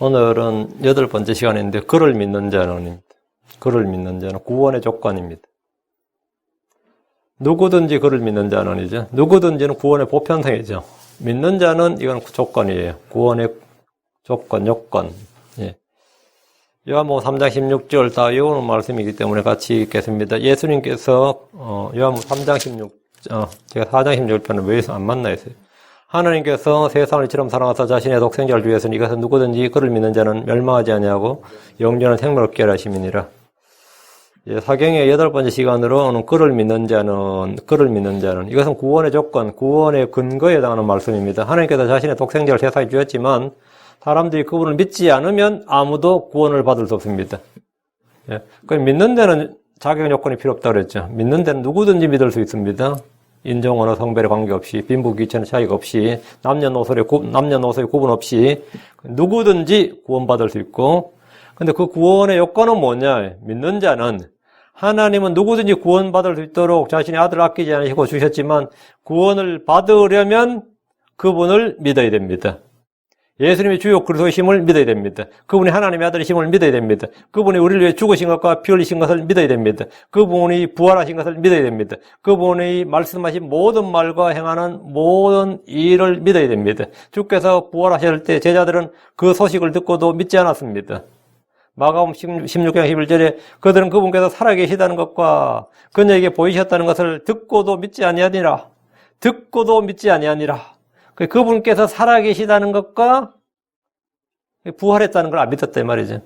오늘은 8번째 시간인데 그를 믿는 자는입니다. 그를 믿는 자는 구원의 조건입니다. 누구든지 그를 믿는 자는이죠. 누구든지는 구원의 보편성이죠. 믿는 자는 이건 조건이에요. 구원의 조건, 요건. 예. 요한복음 3장 16절 다 외우는 말씀이기 때문에 같이 읽겠습니다. 예수님께서 요한복음 3장 제가 4장 16편을 왜 안 만나 했어요. 하나님께서 세상을 이처럼 사랑하사 자신의 독생자를 주셨으니 이것은 누구든지 그를 믿는 자는 멸망하지 아니하고 영원한 생명을 얻게 하라 하심이니라. 사경의 8번째 시간으로는 그를 믿는 자는 이것은 구원의 조건, 구원의 근거에 해당하는 말씀입니다. 하나님께서 자신의 독생자를 세상에 주셨지만 사람들이 그분을 믿지 않으면 아무도 구원을 받을 수 없습니다. 그 믿는 데는 자격 요건이 필요 없다고 그랬죠. 믿는 데는 누구든지 믿을 수 있습니다. 인종, 언어, 성별에 관계없이, 빈부, 귀천의 차이가 없이, 남녀노소의 구분 없이 누구든지 구원받을 수 있고, 근데 그 구원의 요건은 뭐냐? 믿는 자는 하나님은 누구든지 구원받을 수 있도록 자신의 아들을 아끼지 않으시고 주셨지만 구원을 받으려면 그분을 믿어야 됩니다. 예수님이 주요 그리스도이심을 믿어야 됩니다. 그분이 하나님의 아들이심을 믿어야 됩니다. 그분이 우리를 위해 죽으신 것과 피 흘리신 것을 믿어야 됩니다. 그분이 부활하신 것을 믿어야 됩니다. 그분이 말씀하신 모든 말과 행하는 모든 일을 믿어야 됩니다. 주께서 부활하실 때 제자들은 그 소식을 듣고도 믿지 않았습니다. 마가복음 16장 11절에 그들은 그분께서 살아계시다는 것과 그녀에게 보이셨다는 것을 듣고도 믿지 아니하니라. 그분께서 살아계시다는 것과 부활했다는 걸 안 믿었다 이 말이죠.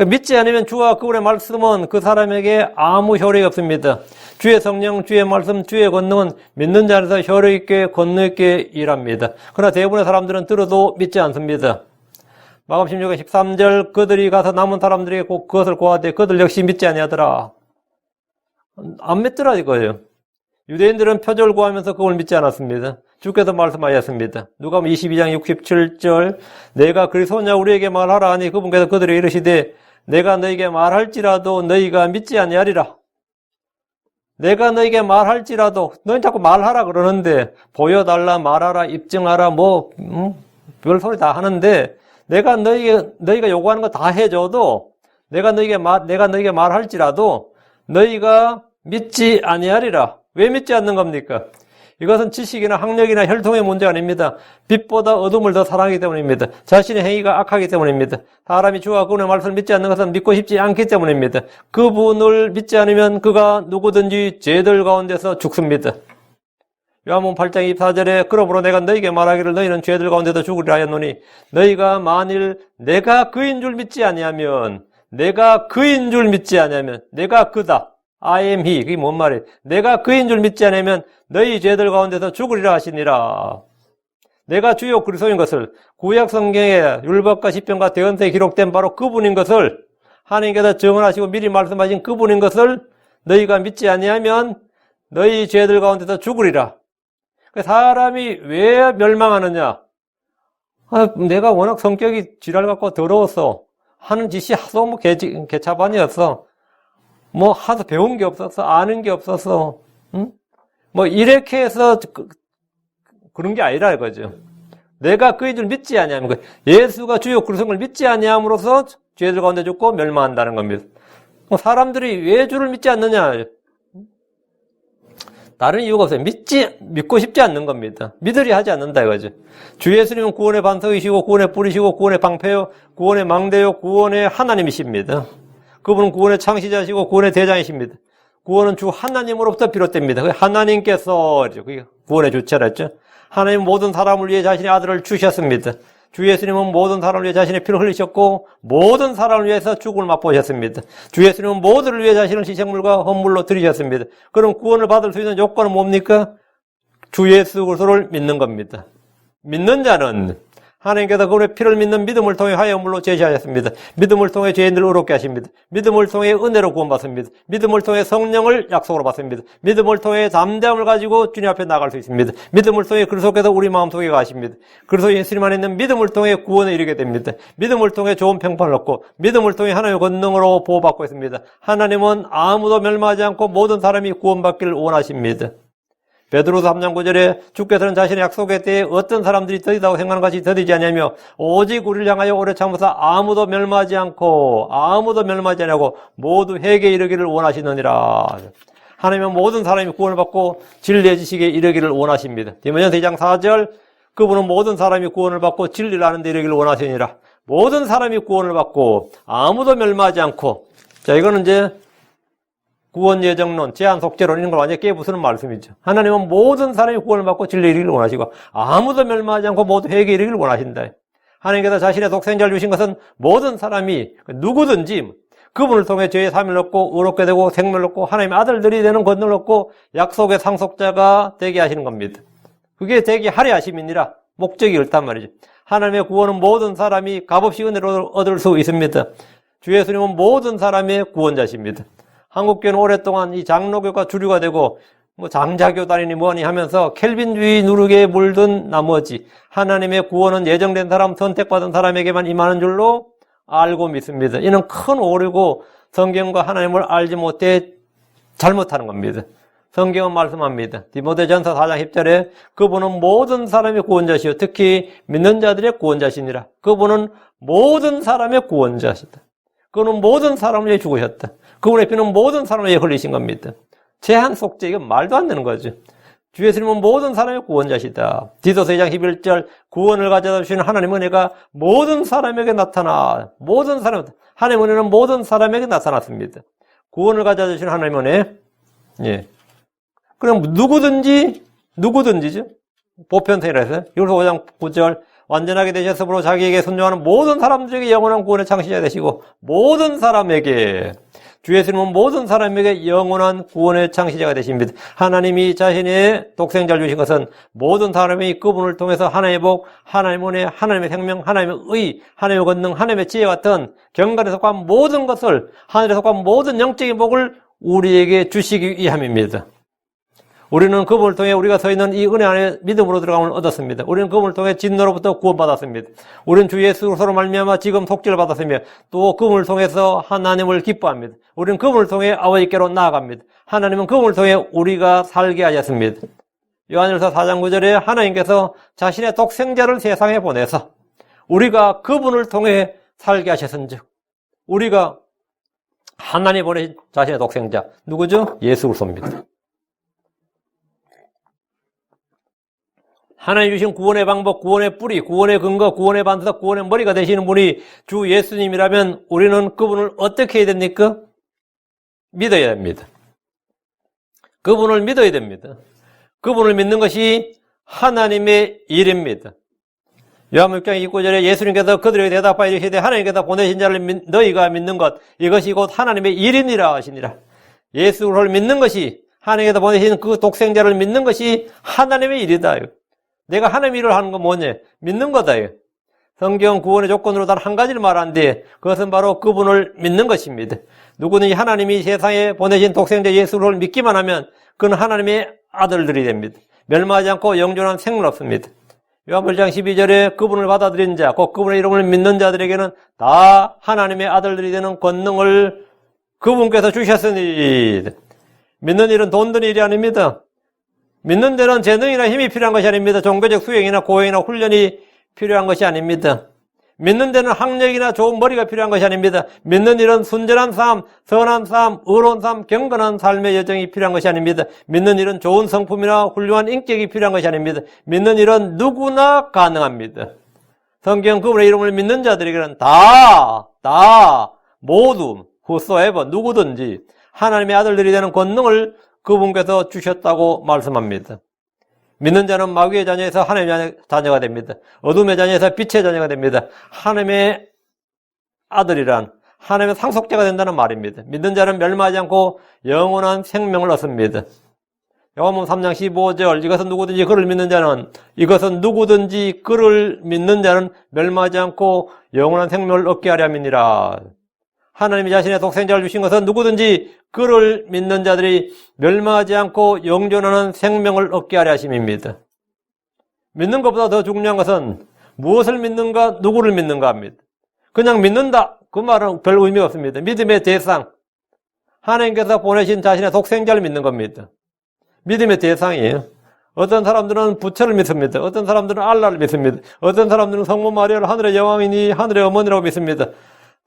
믿지 않으면 주와 그분의 말씀은 그 사람에게 아무 효력이 없습니다. 주의 성령, 주의 말씀, 주의 권능은 믿는 자 안에서 효력 있게 권능 있게 일합니다. 그러나 대부분의 사람들은 들어도 믿지 않습니다. 마가복음 16장 13절 그들이 가서 남은 사람들에게 그것을 고하되 그들 역시 믿지 아니하더라. 안 믿더라 이거예요. 유대인들은 표적을 구하면서 그걸 믿지 않았습니다. 주께서 말씀하셨습니다. 누가복음 22장 67절 내가 그리스도냐 우리에게 말하라 하니 그분께서 그들에게 이르시되 내가 너에게 말할지라도 너희가 믿지 아니하리라. 내가 너에게 말할지라도 너희 자꾸 말하라 그러는데 보여달라 말하라 입증하라 별 소리 다 하는데 내가 너희가 요구하는 거 다 해줘도 내가 너희에게 말할지라도 너희가 믿지 아니하리라. 왜 믿지 않는 겁니까? 이것은 지식이나 학력이나 혈통의 문제가 아닙니다. 빛보다 어둠을 더 사랑하기 때문입니다. 자신의 행위가 악하기 때문입니다. 사람이 주와 그분의 말씀을 믿지 않는 것은 믿고 싶지 않기 때문입니다. 그분을 믿지 않으면 그가 누구든지 죄들 가운데서 죽습니다. 요한복음 8장 24절에 그러므로 내가 너희에게 말하기를 너희는 죄들 가운데서 죽으리라 하였노니 너희가 만일 내가 그인 줄 믿지 아니하면 내가 그다. I am he. 그게 뭔 말이에요? 내가 그인 줄 믿지 않으면 너희 죄들 가운데서 죽으리라 하시니라. 내가 주요 그리스도인 것을 구약 성경에 율법과 시편과 대언서에 기록된 바로 그분인 것을 하나님께서 정언하시고 미리 말씀하신 그분인 것을 너희가 믿지 아니하면 너희 죄들 가운데서 죽으리라. 사람이 왜 멸망하느냐? 내가 워낙 성격이 지랄 같고 더러웠어. 하는 짓이 하도 개차반이었어. 하도 배운 게 없었어. 아는 게 없었어. 응? 이렇게 해서 그런 게 아니라 이거죠. 내가 그인 줄 믿지 아니하면 예수가 주요 그리스도를 믿지 아니함으로써 죄들 가운데 죽고 멸망한다는 겁니다. 사람들이 왜 주를 믿지 않느냐? 다른 이유가 없어요. 믿고 싶지 않는 겁니다. 믿으려 하지 않는다 이거죠. 주 예수님은 구원의 반석이시고 구원의 뿌리시고 구원의 방패요, 구원의 망대요, 구원의 하나님이십니다. 그분은 구원의 창시자시고 구원의 대장이십니다. 구원은 주 하나님으로부터 비롯됩니다. 하나님께서 구원의 주체라 했죠. 하나님은 모든 사람을 위해 자신의 아들을 주셨습니다. 주 예수님은 모든 사람을 위해 자신의 피를 흘리셨고 모든 사람을 위해서 죽음을 맛보셨습니다. 주 예수님은 모두를 위해 자신을 희생물과 헌물로 드리셨습니다. 그럼 구원을 받을 수 있는 요건은 뭡니까? 주 예수 그리스도를 믿는 겁니다. 믿는 자는 하나님께서 그분의 피를 믿는 믿음을 통해 화해물로 제시하셨습니다. 믿음을 통해 죄인들을 의롭게 하십니다. 믿음을 통해 은혜로 구원받습니다. 믿음을 통해 성령을 약속으로 받습니다. 믿음을 통해 담대함을 가지고 주님 앞에 나갈 수 있습니다. 믿음을 통해 그리스도께서 우리 마음속에 가십니다. 그리스도 예수님 안에 있는 믿음을 통해 구원에 이르게 됩니다. 믿음을 통해 좋은 평판을 얻고 믿음을 통해 하나님의 권능으로 보호받고 있습니다. 하나님은 아무도 멸망하지 않고 모든 사람이 구원받기를 원하십니다. 베드로서 3장 9절에 주께서는 자신의 약속에 대해 어떤 사람들이 더디다고 생각하는 것이 더디지 아니하며 오직 우리를 향하여 오래 참으사 아무도 멸망하지 않고 모두 회개에 이르기를 원하시느니라. 하나님은 모든 사람이 구원을 받고 진리의 지식에 이르기를 원하십니다. 디모데전서 2장 4절 그분은 모든 사람이 구원을 받고 진리를 아는 데 이르기를 원하시니라. 모든 사람이 구원을 받고 아무도 멸망하지 않고. 자, 이거는 이제 구원 예정론, 제한 속죄론 이런 걸 완전히 깨부수는 말씀이죠. 하나님은 모든 사람이 구원을 받고 진리에 이르기를 원하시고 아무도 멸망하지 않고 모두 회개에 이르기를 원하신다. 하나님께서 자신의 독생자를 주신 것은 모든 사람이 누구든지 그분을 통해 죄의 사함을 얻고 의롭게 되고 생명을 얻고 하나님의 아들들이 되는 권능을 얻고 약속의 상속자가 되게 하시는 겁니다. 그게 되게 하려 하심이니라 목적이 옳단 말이죠. 하나님의 구원은 모든 사람이 값없이 은혜로 얻을 수 있습니다. 주 예수님은 모든 사람의 구원자십니다. 한국교회는 오랫동안 이 장로교가 주류가 되고 장자교단이니 뭐니 하면서 켈빈주의 누룩에 물든 나머지 하나님의 구원은 예정된 사람, 선택받은 사람에게만 임하는 줄로 알고 믿습니다. 이는 큰 오류고 성경과 하나님을 알지 못해 잘못하는 겁니다. 성경은 말씀합니다. 디모데전서 4장 10절에 그분은 모든 사람의 구원자시요 특히 믿는 자들의 구원자시니라. 그분은 모든 사람의 구원자시다. 그분은 모든 사람을 위해 죽으셨다. 그분의 피는 모든 사람을 위해 흘리신 겁니다. 제한 속죄, 이건 말도 안 되는 거죠. 주 예수님은 모든 사람의 구원자시다. 디도서 2장 11절 구원을 가져다 주시는 하나님 은혜가 모든 사람에게 나타나 하나님 은혜는 모든 사람에게 나타났습니다. 구원을 가져다 주시는 하나님 은혜. 예. 그럼 누구든지죠. 보편성이라 해서 이걸서 5장 9절 완전하게 되셨으므로 자기에게 순종하는 모든 사람들에게 영원한 구원의 창시자 되시고 모든 사람에게 주 예수님은 모든 사람에게 영원한 구원의 창시자가 되십니다. 하나님이 자신의 독생자를 주신 것은 모든 사람이 그분을 통해서 하나님의 복, 하나님의 은혜, 하나님의 생명, 하나님의 의, 하나님의 권능, 하나님의 지혜 같은 경간에 속한 모든 것을 하늘에 속한 모든 영적인 복을 우리에게 주시기 위함입니다. 우리는 그분을 통해 우리가 서 있는 이 은혜 안에 믿음으로 들어감을 얻었습니다. 우리는 그분을 통해 진노로부터 구원받았습니다. 우리는 주 예수로 말미암아 지금 속죄를 받았으며 또 그분을 통해서 하나님을 기뻐합니다. 우리는 그분을 통해 아버지께로 나아갑니다. 하나님은 그분을 통해 우리가 살게 하셨습니다. 요한일서 4장 9절에 하나님께서 자신의 독생자를 세상에 보내서 우리가 그분을 통해 살게 하셨은즉 우리가 하나님 보내신 자신의 독생자 누구죠? 예수 그리스도입니다. 하나님 주신 구원의 방법, 구원의 뿌리, 구원의 근거, 구원의 반석, 구원의 머리가 되시는 분이 주 예수님이라면 우리는 그분을 어떻게 해야 됩니까? 믿어야 됩니다. 그분을 믿어야 됩니다. 그분을 믿는 것이 하나님의 일입니다. 요한복음 6장 29절에 예수님께서 그들에게 대답하여 이르시되 하나님께서 보내신 자를 너희가 믿는 것 이것이 곧 하나님의 일이니라 하시니라. 예수를 믿는 것이 하나님께서 보내신 그 독생자를 믿는 것이 하나님의 일이다. 내가 하나님의 일을 하는 건 뭐냐? 믿는 거다. 성경 구원의 조건으로 단 한 가지를 말하는데 그것은 바로 그분을 믿는 것입니다. 누구든지 하나님이 세상에 보내신 독생자 예수를 믿기만 하면 그는 하나님의 아들들이 됩니다. 멸망하지 않고 영존한 생을 얻습니다. 요한복음 1장 12절에 그분을 받아들인 자, 곧 그분의 이름을 믿는 자들에게는 다 하나님의 아들들이 되는 권능을 그분께서 주셨으니 믿는 일은 돈 드는 일이 아닙니다. 믿는 데는 재능이나 힘이 필요한 것이 아닙니다. 종교적 수행이나 고행이나 훈련이 필요한 것이 아닙니다. 믿는 데는 학력이나 좋은 머리가 필요한 것이 아닙니다. 믿는 일은 순전한 삶, 선한 삶, 의로운 삶, 경건한 삶의 여정이 필요한 것이 아닙니다. 믿는 일은 좋은 성품이나 훌륭한 인격이 필요한 것이 아닙니다. 믿는 일은 누구나 가능합니다. 성경 그분의 이름을 믿는 자들에게는 모두 whosoever 누구든지 하나님의 아들들이 되는 권능을 그분께서 주셨다고 말씀합니다. 믿는 자는 마귀의 자녀에서 하나님의 자녀가 됩니다. 어둠의 자녀에서 빛의 자녀가 됩니다. 하나님의 아들이란 하나님의 상속자가 된다는 말입니다. 믿는 자는 멸망하지 않고 영원한 생명을 얻습니다. 요한복음 3장 15절 이것은 누구든지 그를 믿는 자는 멸망하지 않고 영원한 생명을 얻게 하려 함이니라. 하나님이 자신의 독생자를 주신 것은 누구든지 그를 믿는 자들이 멸망하지 않고 영존하는 생명을 얻게 하려 하심입니다. 믿는 것보다 더 중요한 것은 무엇을 믿는가, 누구를 믿는가 합니다. 그냥 믿는다, 그 말은 별 의미가 없습니다. 믿음의 대상, 하나님께서 보내신 자신의 독생자를 믿는 겁니다. 믿음의 대상이에요. 어떤 사람들은 부처를 믿습니다. 어떤 사람들은 알라를 믿습니다. 어떤 사람들은 성모 마리아를 하늘의 여왕이니 하늘의 어머니라고 믿습니다.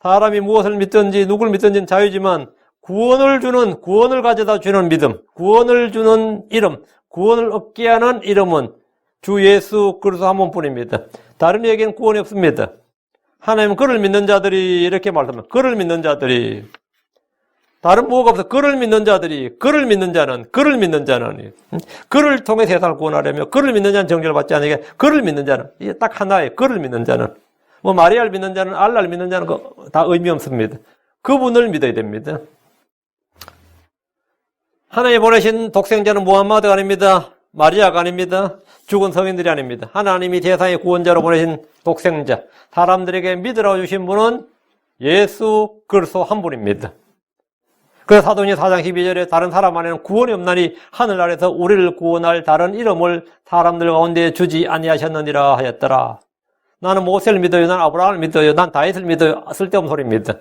사람이 무엇을 믿든지 누굴 믿든지는 자유지만 구원을 가져다 주는 믿음, 구원을 주는 이름, 구원을 얻게 하는 이름은 주 예수 그리스도 한 분뿐입니다. 다른 이에게는 구원이 없습니다. 하나님은 그를 믿는 자들이 이렇게 말합니다. 그를 믿는 자들이 다른 뭐가 없어. 그를 믿는 자들이, 그를 믿는 자는 그를 통해 세상을 구원하려며 그를 믿는 자는 정죄를 받지 않으니까 그를 믿는 자는 이게 딱 하나예요. 그를 믿는 자는 뭐 마리아를 믿는 자는 알라를 믿는 자는 다 의미 없습니다. 그분을 믿어야 됩니다. 하나님 보내신 독생자는 무함마드가 아닙니다. 마리아가 아닙니다. 죽은 성인들이 아닙니다. 하나님이 세상의 구원자로 보내신 독생자, 사람들에게 믿으라고 주신 분은 예수 그리스도 한 분입니다. 그래서 사도행전 4장 12절에 다른 사람 안에는 구원이 없나니 하늘 아래서 우리를 구원할 다른 이름을 사람들 가운데 주지 아니하셨느니라 하였더라. 나는 모세를 믿어요. 난 아브라함을 믿어요. 난 다윗을 믿어요. 쓸데없는 소리입니다.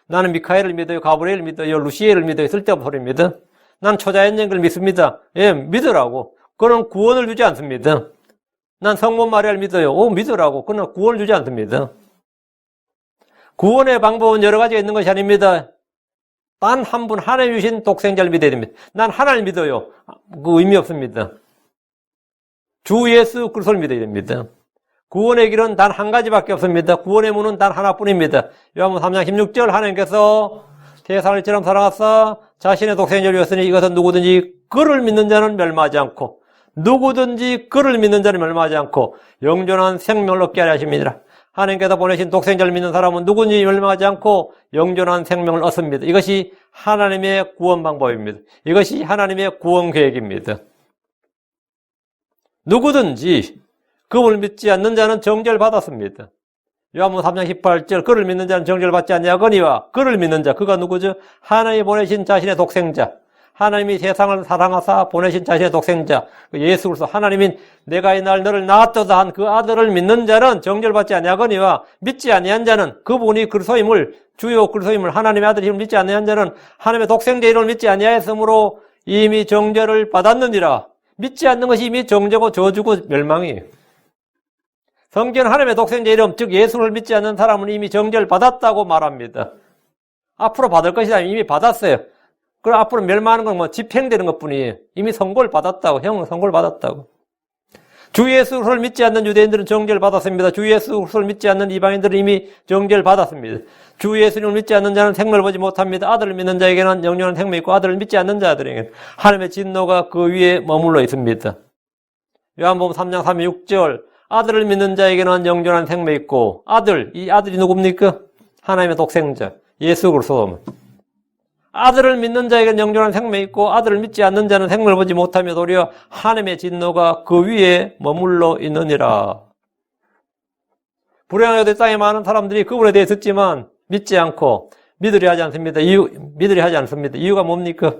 나는 미카엘을 믿어요. 가브리엘을 믿어요. 루시엘을 믿어요. 쓸데없는 소리입니다. 난 초자연적을 믿습니다. 예, 믿으라고. 그는 구원을 주지 않습니다. 난 성모 마리아를 믿어요. 믿으라고. 그는 구원을 주지 않습니다. 구원의 방법은 여러 가지가 있는 것이 아닙니다. 단 한 분 하나님 주신 독생자를 믿어야 됩니다. 난 하나님 믿어요. 그 의미 없습니다. 주 예수 그리스도를 믿어야 됩니다. 구원의 길은 단 한 가지밖에 없습니다. 구원의 문은 단 하나뿐입니다. 요한복음 3장 16절 하나님께서 세상을 이처럼 사랑하사 자신의 독생자를 주었으니 이것은 누구든지 그를 믿는 자는 멸망하지 않고 누구든지 그를 믿는 자는 멸망하지 않고 영존한 생명을 얻게 하려 하십니다. 하나님께서 보내신 독생자를 믿는 사람은 누구든지 멸망하지 않고 영존한 생명을 얻습니다. 이것이 하나님의 구원 방법입니다. 이것이 하나님의 구원 계획입니다. 누구든지 그분을 믿지 않는 자는 정죄를 받았습니다. 요한복음 3장 18절 그를 믿는 자는 정죄를 받지 아니하거니와 그를 믿는 자 그가 누구죠? 하나님이 보내신 자신의 독생자, 하나님이 세상을 사랑하사 보내신 자신의 독생자 예수 그리스도, 하나님이 내가 이날 너를 낳았도다 한 그 아들을 믿는 자는 정죄를 받지 아니하거니와 믿지 아니한 자는 그분이 그리스도임을 주요 그리스도임을 하나님의 아들임을 믿지 아니한 자는 하나님의 독생자 이름을 믿지 아니하였으므로 이미 정죄를 받았느니라. 믿지 않는 것이 이미 정죄고 저주고 멸망이에요. 성경은 하나님의 독생자 이름, 즉 예수를 믿지 않는 사람은 이미 정죄를 받았다고 말합니다. 앞으로 받을 것이다. 이미 받았어요. 그럼 앞으로 멸망하는 건 뭐 집행되는 것뿐이에요. 이미 선고를 받았다고. 형은 선고를 받았다고. 주 예수를 믿지 않는 유대인들은 정죄를 받았습니다. 주 예수를 믿지 않는 이방인들은 이미 정죄를 받았습니다. 주 예수님을 믿지 않는 자는 생명을 보지 못합니다. 아들을 믿는 자에게는 영원한 생명이 있고 아들을 믿지 않는 자들에게는 하나님의 진노가 그 위에 머물러 있습니다. 요한복음 3장 36절 아들을 믿는 자에게는 영원한 생명이 있고 이 아들이 누굽니까? 하나님의 독생자 예수 그리스도. 아들을 믿는 자에게는 영원한 생명이 있고 아들을 믿지 않는 자는 생명을 보지 못하며 도리어 하나님의 진노가 그 위에 머물러 있느니라. 불행하게도 땅에 많은 사람들이 그분에 대해 듣지만 믿지 않고 믿으려 하지 않습니다. 이유가 뭡니까?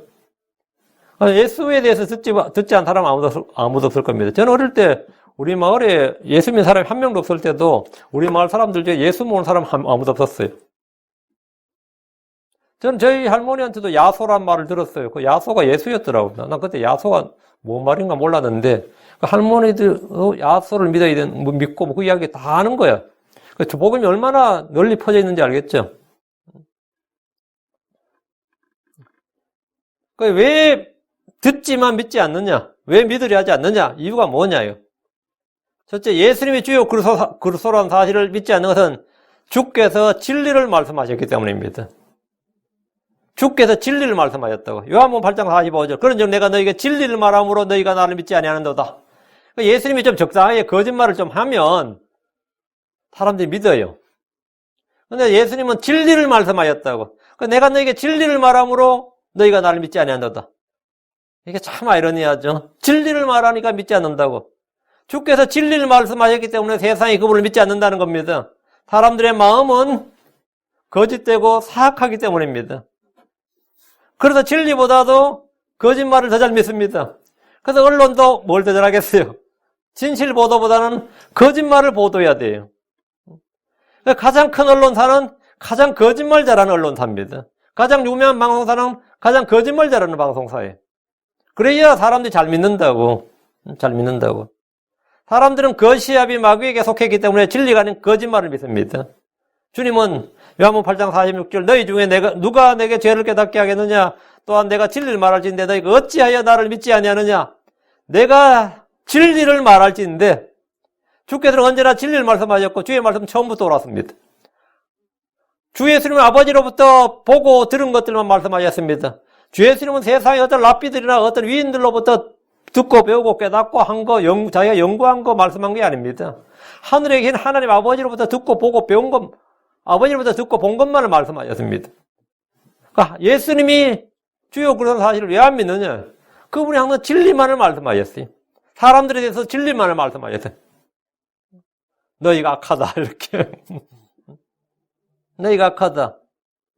예수에 대해서 듣지 않은 사람 아무도 없을 겁니다. 저는 어릴 때 우리 마을에 예수 믿는 사람이 한 명도 없을 때도 우리 마을 사람들 중에 예수 모르는 사람 아무도 없었어요. 저는 저희 할머니한테도 야소란 말을 들었어요. 그 야소가 예수였더라고요. 난 그때 야소가 뭔 말인가 몰랐는데 그 할머니들 야소를 믿고 그 이야기 다 아는 거야. 그 복음이 얼마나 널리 퍼져 있는지 알겠죠? 왜 듣지만 믿지 않느냐? 왜 믿으려 하지 않느냐? 이유가 뭐냐요? 첫째, 예수님이 주요 그리스도라는 사실을 믿지 않는 것은 주께서 진리를 말씀하셨기 때문입니다. 주께서 진리를 말씀하셨다고. 요한복음 8장 45절. 그런즉 내가 너희에게 진리를 말함으로 너희가 나를 믿지 아니하는도다. 예수님이 좀 적당하게 거짓말을 좀 하면 사람들이 믿어요. 근데 예수님은 진리를 말씀하셨다고. 내가 너희에게 진리를 말함으로 너희가 나를 믿지 아니한다. 이게 참 아이러니하죠. 진리를 말하니까 믿지 않는다고. 주께서 진리를 말씀하셨기 때문에 세상이 그분을 믿지 않는다는 겁니다. 사람들의 마음은 거짓되고 사악하기 때문입니다. 그래서 진리보다도 거짓말을 더 잘 믿습니다. 그래서 언론도 뭘 더 잘하겠어요? 진실 보도보다는 거짓말을 보도해야 돼요. 가장 큰 언론사는 가장 거짓말 잘하는 언론사입니다. 가장 유명한 방송사는 가장 거짓말 잘하는 방송사예요. 그래야 사람들이 잘 믿는다고. 잘 믿는다고. 사람들은 거시압이 마귀에게 속했기 때문에 진리가 아닌 거짓말을 믿습니다. 주님은 요한복음 8장 46절 너희 중에 누가 내게 죄를 깨닫게 하겠느냐? 또한 내가 진리를 말할지인데 너희가 어찌하여 나를 믿지 아니하느냐? 내가 진리를 말할지인데 주께서는 언제나 진리를 말씀하셨고 주의 말씀 처음부터 옳았습니다. 주 예수님은 아버지로부터 보고 들은 것들만 말씀하셨습니다. 주 예수님은 세상의 어떤 랍비들이나 어떤 위인들로부터 듣고 배우고 깨닫고 한 거, 자기가 연구한 거 말씀한 게 아닙니다. 하늘에 계신 하나님 아버지로부터 듣고 보고 배운 것, 아버지로부터 듣고 본 것만을 말씀하셨습니다. 그러니까 예수님이 주요 그런 사실을 왜 안 믿느냐? 그분이 항상 진리만을 말씀하셨어요. 사람들에 대해서 진리만을 말씀하셨어요. 너희가 악하다, 이렇게. 너희가 악하다.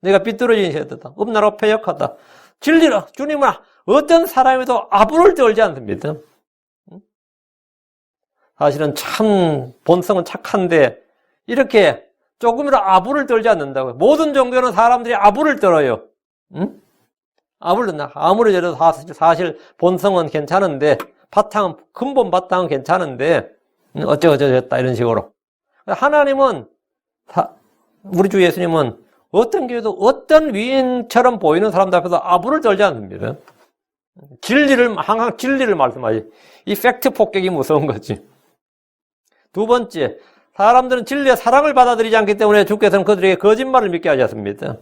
너희가 삐뚤어진 세대다. 음란하고 패역하다. 진리로, 주님은 어떤 사람에도 아부를 떨지 않습니다. 사실은 참 본성은 착한데 이렇게 조금이라도 아부를 떨지 않는다고요. 모든 종교는 사람들이 아부를 떨어요. 응? 아부를 떤다. 아무리 저래도 사실 본성은 괜찮은데 근본 바탕은 괜찮은데 어쩌고저쩌다 이런 식으로. 하나님은 우리 주 예수님은 어떤 교회도 어떤 위인처럼 보이는 사람들 앞에서 아부를 떨지 않습니다. 항상 진리를 말씀하지. 이 팩트 폭격이 무서운 거지. 두 번째, 사람들은 진리의 사랑을 받아들이지 않기 때문에 주께서는 그들에게 거짓말을 믿게 하셨습니다.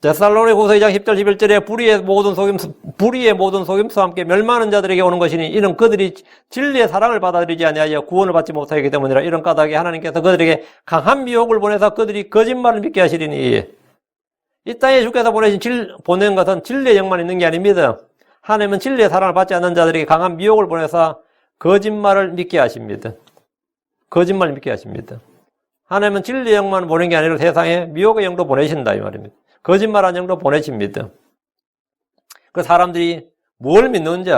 데살로니가후서 2장 10절 11절에 불의의 모든 속임수와 함께 멸망하는 자들에게 오는 것이니 이는 그들이 진리의 사랑을 받아들이지 아니하여 구원을 받지 못하기 때문이라. 이런 까닭에 하나님께서 그들에게 강한 미혹을 보내서 그들이 거짓말을 믿게 하시리니 이 땅에 주께서 보낸 것은 진리의 영만 있는 게 아닙니다. 하나님은 진리의 사랑을 받지 않는 자들에게 강한 미혹을 보내서 거짓말을 믿게 하십니다. 거짓말을 믿게 하십니다. 하나님은 진리의 영만 보낸 게 아니라 세상에 미혹의 영도 보내신다 이 말입니다. 거짓말한 영도 보내십니다. 그 사람들이 뭘 믿는지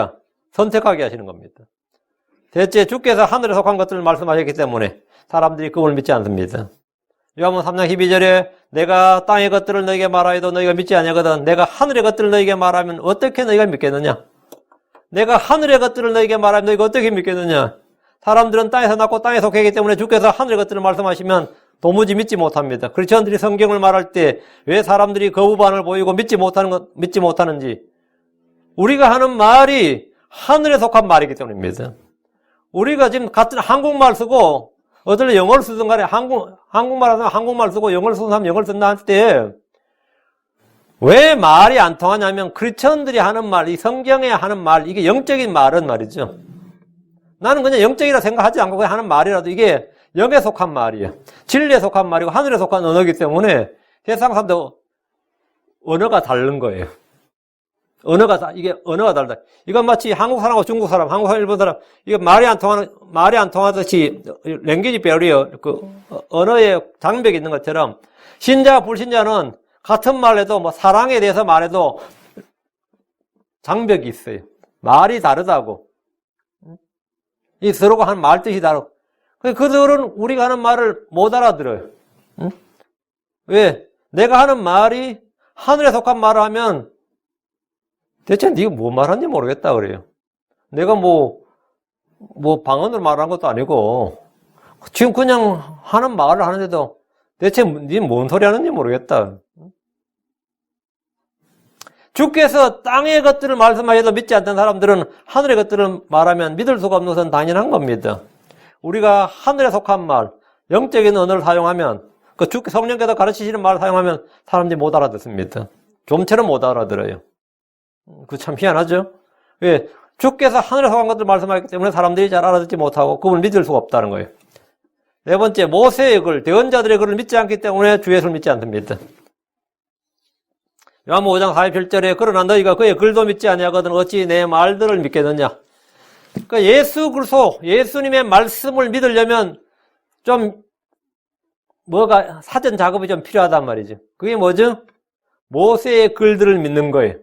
선택하게 하시는 겁니다. 대체 주께서 하늘에 속한 것들을 말씀하셨기 때문에 사람들이 그걸 믿지 않습니다. 요한복음 3장 12절에 내가 땅의 것들을 너에게 말하여도 너희가 믿지 아니하거든 내가 하늘의 것들을 너에게 말하면 어떻게 너희가 믿겠느냐? 내가 하늘의 것들을 너에게 말하면 너희가 어떻게 믿겠느냐? 사람들은 땅에서 낳고 땅에 속했기 때문에 주께서 하늘의 것들을 말씀하시면 도무지 믿지 못합니다. 크리스천들이 성경을 말할 때 왜 사람들이 거부반응을 보이고 믿지 못하는지 우리가 하는 말이 하늘에 속한 말이기 때문입니다. 우리가 지금 같은 한국말 쓰고 어떨 영어를 쓰든 간에 한국말 하면 한국말 쓰고 영어를 쓰는 사람 영어를 쓴다 할 때 왜 말이 안 통하냐면 크리스천들이 하는 말, 이 성경에 하는 말, 이게 영적인 말은 말이죠. 나는 그냥 영적이라 생각하지 않고 그냥 하는 말이라도 이게 영에 속한 말이에요. 진리에 속한 말이고 하늘에 속한 언어이기 때문에 세상 사람들 언어가 다른 거예요. 이게 언어가 다르다. 이건 마치 한국 사람하고 중국 사람, 한국 사람, 일본 사람, 이게 말이 안 통하듯이 랭귀지 베리어, 언어의 장벽이 있는 것처럼 신자와 불신자는 같은 말해도 사랑에 대해서 말해도 장벽이 있어요. 말이 다르다고. 이 서로가 하는 말 뜻이 다르고. 그들은 우리가 하는 말을 못 알아들어요. 응? 왜? 내가 하는 말이 하늘에 속한 말을 하면 대체 네가 뭐 말하는지 모르겠다 그래요. 내가 방언으로 말하는 것도 아니고 지금 그냥 하는 말을 하는데도 대체 네 뭔 소리 하는지 모르겠다. 주께서 땅의 것들을 말씀하셔도 믿지 않던 사람들은 하늘의 것들을 말하면 믿을 수가 없는 것은 당연한 겁니다. 우리가 하늘에 속한 말, 영적인 언어를 사용하면 성령께서 가르치시는 말을 사용하면 사람들이 못 알아듣습니다. 좀처럼 못 알아들어요. 그 참 희한하죠? 왜? 주께서 하늘에 속한 것들을 말씀하셨기 때문에 사람들이 잘 알아듣지 못하고 그분을 믿을 수가 없다는 거예요. 네 번째, 모세의 글, 대언자들의 글을 믿지 않기 때문에 주 예수를 믿지 않습니다. 요한복음 5장 47절에 그러나 너희가 그의 글도 믿지 아니하거든 어찌 내 말들을 믿겠느냐. 그러니까 예수님의 말씀을 믿으려면 좀 사전 작업이 좀 필요하단 말이죠. 그게 뭐죠? 모세의 글들을 믿는 거예요.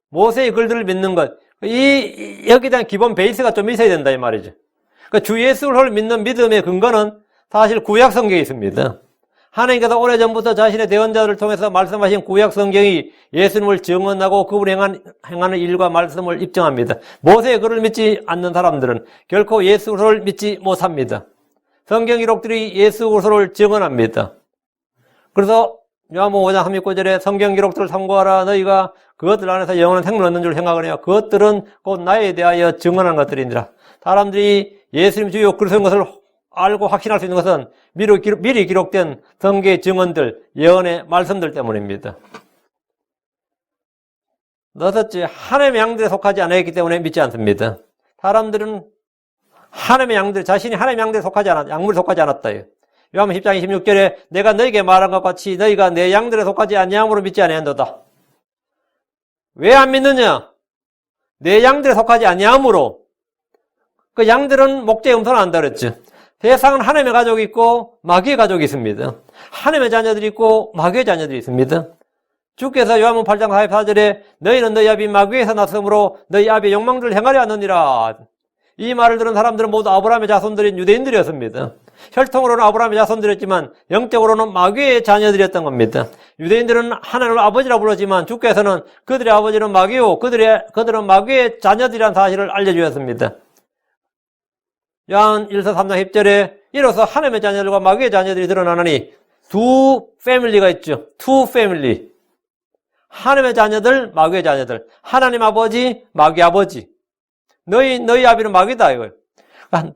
모세의 글들을 믿는 것. 여기에 대한 기본 베이스가 좀 있어야 된다 이 말이죠. 그러니까 주 예수를 믿는 믿음의 근거는 사실 구약 성경에 있습니다. 하나님께서 오래전부터 자신의 대언자들을 통해서 말씀하신 구약 성경이 예수님을 증언하고 그분이 행하는 일과 말씀을 입증합니다. 모세의 글을 믿지 않는 사람들은 결코 예수 그리스도를 믿지 못합니다. 성경 기록들이 예수 그리스도를 증언합니다. 그래서 요한복음 5장 39절에 성경 기록들을 참고하라. 너희가 그것들 안에서 영원한 생명을 얻는 줄 생각하느냐. 그것들은 곧 나에 대하여 증언한 것들이니라. 사람들이 예수님 주요 그리스도인 것을 알고 확신할 수 있는 것은 미리 기록된 성경의 증언들, 예언의 말씀들 때문입니다. 너섯째, 하나님의 양들에 속하지 않았기 때문에 믿지 않습니다. 사람들은 하나님의 양들, 자신이 하나님의 양들에 속하지 않았다, 양물에 속하지 않았다. 요한복음 10장 26절에 내가 너에게 말한 것 같이 너희가 내 양들에 속하지 아니함으로 믿지 아니한도다. 왜 안 믿느냐? 내 양들에 속하지 아니함으로. 그 양들은 목자의 음성을 안다 그랬죠. 세상은 하나님의 가족이 있고 마귀의 가족이 있습니다. 하나님의 자녀들이 있고 마귀의 자녀들이 있습니다. 주께서 요한복음 8장 44절에 너희는 너희 아비 마귀에서 났으므로 너희 아비의 욕망들을 행하려 하느니라. 이 말을 들은 사람들은 모두 아브라함의 자손들인 유대인들이었습니다. 혈통으로는 아브라함의 자손들이었지만 영적으로는 마귀의 자녀들이었던 겁니다. 유대인들은 하나님을 아버지라 불렀지만 주께서는 그들의 아버지는 마귀요 그들은 마귀의 자녀들이라는 사실을 알려주었습니다. 요한 1서 3장 10절에 이로써 하나님의 자녀들과 마귀의 자녀들이 드러나느니 두 패밀리가 있죠. 투 패밀리. 하나님의 자녀들, 마귀의 자녀들. 하나님 아버지, 마귀 아버지. 너희 아비는 마귀다 이거예요.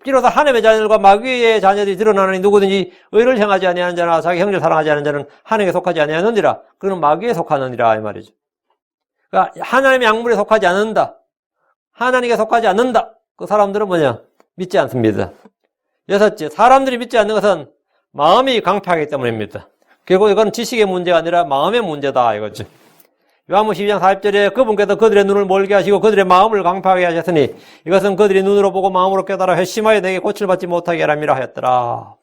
비로소 하나님의 자녀들과 마귀의 자녀들이 드러나느니 누구든지 의를 행하지 아니하는 자나 자기 형제를 사랑하지 않는 자는 하나님께 속하지 아니하느니라. 그는 마귀에 속하느니라 이 말이죠. 그러니까 하나님의 양물에 속하지 않는다. 하나님께 속하지 않는다. 그 사람들은 뭐냐? 믿지 않습니다. 여섯째, 사람들이 믿지 않는 것은 마음이 강팍하기 때문입니다. 결국 이건 지식의 문제가 아니라 마음의 문제다 이거죠. 요한복음 12장 40절에 그분께서 그들의 눈을 멀게 하시고 그들의 마음을 강팍하게 하셨으니 이것은 그들이 눈으로 보고 마음으로 깨달아 회심하여 내게 고침을 받지 못하게 하람이라 하였더라.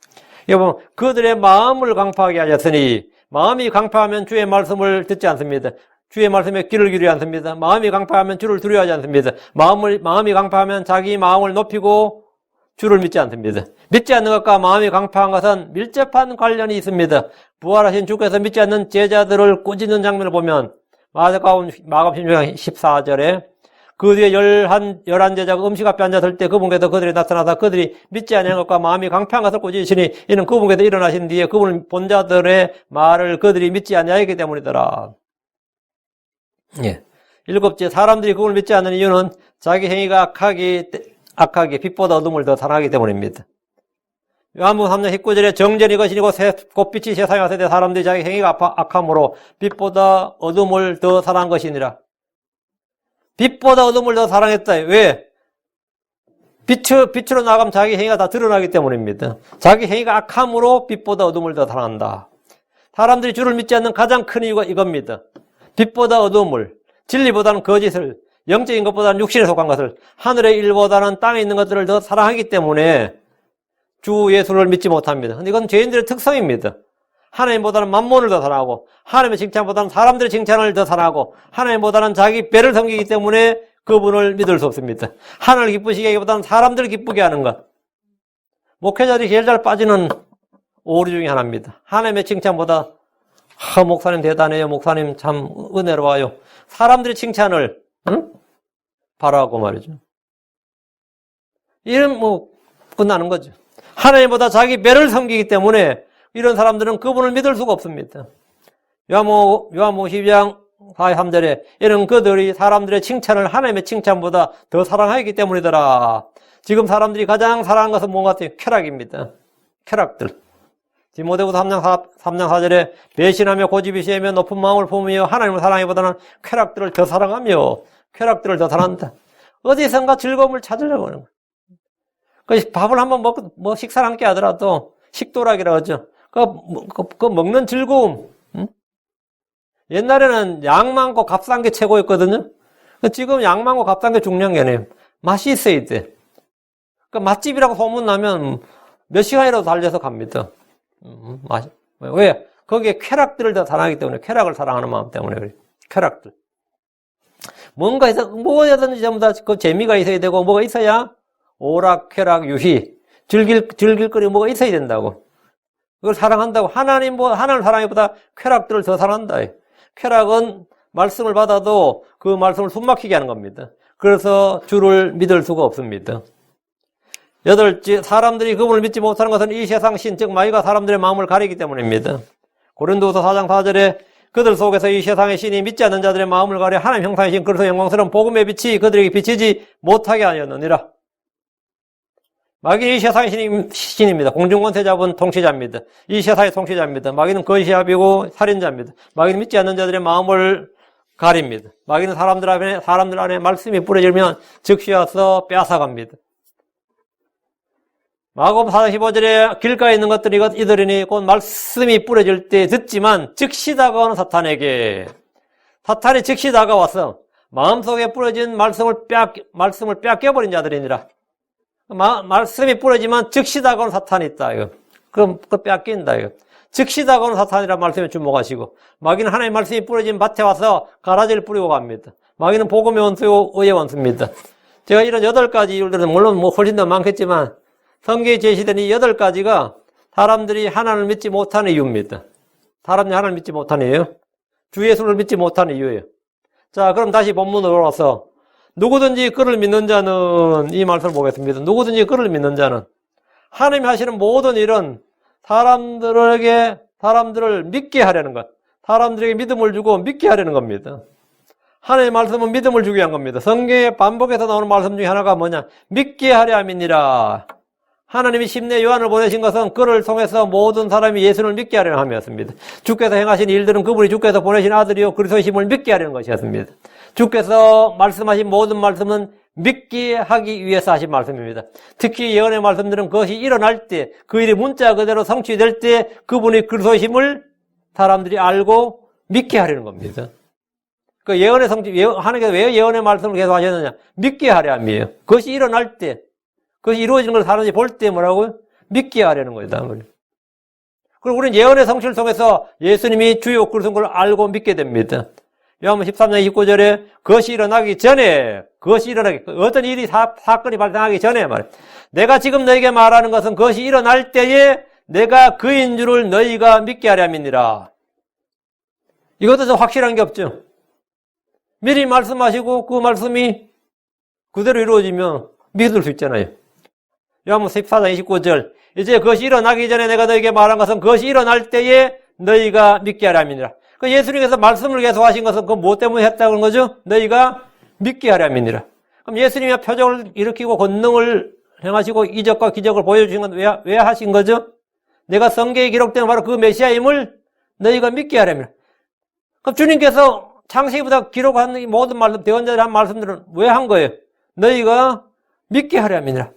여러분, 그들의 마음을 강팍하게 하셨으니 마음이 강팍하면 주의 말씀을 듣지 않습니다. 주의 말씀에 귀를 기울이지 않습니다. 마음이 강팍하면 주를 두려워하지 않습니다. 마음이 강팍하면 자기 마음을 높이고 주를 믿지 않습니다. 믿지 않는 것과 마음이 강팍한 것은 밀접한 관련이 있습니다. 부활하신 주께서 믿지 않는 제자들을 꾸짖는 장면을 보면 마가복음 16장 14절에 그 뒤에 11제자가 음식 앞에 앉았을 때 그분께서 그들이 나타나서 그들이 믿지 아니한 것과 마음이 강팍한 것을 꾸짖으시니 이는 그분께서 일어나신 뒤에 그분을 본 자들의 말을 그들이 믿지 아니하였기 때문이더라. 예. 일곱째, 사람들이 그분을 믿지 않는 이유는 자기 행위가 악하게 빛보다 어둠을 더 사랑하기 때문입니다. 요한복음 3장 19절에 정전이 거신이고 곧 빛이 세상에 왔을 때 사람들이 자기 행위가 악함으로 빛보다 어둠을 더 사랑한 것이니라. 빛보다 어둠을 더 사랑했다. 왜? 빛으로 나가면 자기 행위가 다 드러나기 때문입니다. 자기 행위가 악함으로 빛보다 어둠을 더 사랑한다. 사람들이 주를 믿지 않는 가장 큰 이유가 이겁니다. 빛보다 어둠을, 진리보다는 거짓을, 영적인 것보다는 육신에 속한 것을, 하늘의 일보다는 땅에 있는 것들을 더 사랑하기 때문에 주 예수를 믿지 못합니다. 근데 이건 죄인들의 특성입니다. 하나님보다는 만몬을 더 사랑하고, 하나님의 칭찬보다는 사람들의 칭찬을 더 사랑하고, 하나님보다는 자기 배를 섬기기 때문에 그분을 믿을 수 없습니다. 하나님을 기쁘시게 하기보다는 사람들을 기쁘게 하는 것. 목회자들이 제일 잘 빠지는 오류 중에 하나입니다. 하나님의 칭찬보다 목사님 대단해요. 목사님 참 은혜로워요. 사람들의 칭찬을 바라고 말이죠. 이런 끝나는 거죠. 하나님보다 자기 배를 섬기기 때문에 이런 사람들은 그분을 믿을 수가 없습니다. 요한복음 12장 43절에 이런 그들이 사람들의 칭찬을 하나님의 칭찬보다 더 사랑하기 때문이더라. 지금 사람들이 가장 사랑하는 것은 뭔가 같아요? 쾌락입니다. 쾌락들. 디모데후서 3장 4절에 배신하며 고집이 세며 높은 마음을 품으며 하나님을 사랑하기보다는 쾌락들을 더 사랑하며 쾌락들을 더 사랑한다. 어디선가 즐거움을 찾으려고 하는 거예요. 그 밥을 한번 먹고 식사를 함께 하더라도 식도락이라고 하죠. 그 먹는 즐거움. 옛날에는 양 많고 값 싼 게 최고였거든요. 지금 양 많고 값 싼 게 중요한 게 아니에요. 맛이 있어야 돼. 그 맛집이라고 소문나면 몇 시간이라도 달려서 갑니다. 왜? 거기에 쾌락들을 더 사랑하기 때문에, 쾌락을 사랑하는 마음 때문에 그래요. 쾌락들. 뭔가 해서, 뭐든지 전부 다 그 재미가 있어야 되고, 뭐가 있어야 오락, 쾌락, 유희, 즐길 거리 뭐가 있어야 된다고. 그걸 사랑한다고. 하나님을 사랑하기보다 쾌락들을 더 사랑한다. 쾌락은 말씀을 받아도 그 말씀을 숨막히게 하는 겁니다. 그래서 주를 믿을 수가 없습니다. 여덟째, 사람들이 그분을 믿지 못하는 것은 이 세상 신, 즉 마귀가 사람들의 마음을 가리기 때문입니다. 고린도후서 4장 4절에 그들 속에서 이 세상의 신이 믿지 않는 자들의 마음을 가려 하나님 형상의 신, 그래서 영광스러운 복음의 빛이 그들에게 비치지 못하게 하였느니라. 마귀는 이 세상의 신입니다. 공중권세 잡은 통치자입니다. 이 세상의 통치자입니다. 마귀는 거시합이고 살인자입니다. 마귀는 믿지 않는 자들의 마음을 가립니다. 마귀는 사람들 안에 말씀이 뿌려지면 즉시 와서 빼앗아갑니다. 마가복음 4장 15절에 길가에 있는 것들이 이들이니 곧 말씀이 뿌려질 때 듣지만 즉시 다가오는 사탄에게, 사탄이 즉시 다가와서 마음속에 뿌려진 말씀을 빼앗겨버린 자들이니라. 말씀이 뿌려지만 즉시 다가오는 사탄이 있다. 이거. 그럼 빼앗긴다. 이거. 즉시 다가오는 사탄이라는 말씀에 주목하시고, 마귀는 하나님의 말씀이 뿌려진 밭에 와서 가라지를 뿌리고 갑니다. 마귀는 복음의 원수요 의의 원수입니다. 제가 이런 8가지 이유들은 물론 훨씬 더 많겠지만 성경에 제시된 이 8가지가 사람들이 하나님을 믿지 못하는 이유입니다. 사람들이 하나님을 믿지 못하는 이유예요. 주 예수를 믿지 못하는 이유예요. 자, 그럼 다시 본문으로 와서 누구든지 그를 믿는 자는, 이 말씀을 보겠습니다. 누구든지 그를 믿는 자는 하나님이 하시는 모든 일은 사람들을 믿게 하려는 것, 사람들에게 믿음을 주고 믿게 하려는 겁니다. 하나님의 말씀은 믿음을 주게 한 겁니다. 성경에 반복해서 나오는 말씀 중에 하나가 뭐냐? 믿게 하려 함이니라. 하나님이 심내 요한을 보내신 것은 그를 통해서 모든 사람이 예수를 믿게 하려는 함이었습니다. 주께서 행하신 일들은 그분이 주께서 보내신 아들이요 그리스도심을 믿게 하려는 것이었습니다. 주께서 말씀하신 모든 말씀은 믿게 하기 위해서 하신 말씀입니다. 특히 예언의 말씀들은 그것이 일어날 때, 그 일이 문자 그대로 성취될 때 그분이 그리스도심을 사람들이 알고 믿게 하려는 겁니다. 그 예언의 하나님께서 왜 예언의 말씀을 계속 하셨느냐? 믿게 하려 함이에요. 그것이 일어날 때, 그것이 이루어지는 걸 사람들이 볼 때 뭐라고요? 믿게 하려는 거다. 그리고 우리는 예언의 성취를 통해서 예수님이 주요 그리스도인 걸 알고 믿게 됩니다. 요한복음 13장 29절에 그것이 일어나기 전에, 어떤 일이 사건이 발생하기 전에 말이에요. 내가 지금 너에게 말하는 것은 그것이 일어날 때에 내가 그인 줄을 너희가 믿게 하려 함이니라. 이것도 좀 확실한 게 없죠. 미리 말씀하시고 그 말씀이 그대로 이루어지면 믿을 수 있잖아요. 요한복음 14장 29절 이제 그것이 일어나기 전에 내가 너에게 말한 것은 그것이 일어날 때에 너희가 믿게 하려 함이니라. 그 예수님께서 말씀을 계속 하신 것은 그 뭐 때문에 했다고 하는 거죠? 너희가 믿게 하려 함이니라. 그럼 예수님이 표적을 일으키고 권능을 행하시고 이적과 기적을 보여주신 건 왜 하신 거죠? 내가 성경에 기록된 바로 그 메시아임을 너희가 믿게 하려 함이니라. 그럼 주님께서 창세기부터 기록한 이 모든 말씀, 대언자들이 한 말씀들은 왜 한 거예요? 너희가 믿게 하려 함이니라.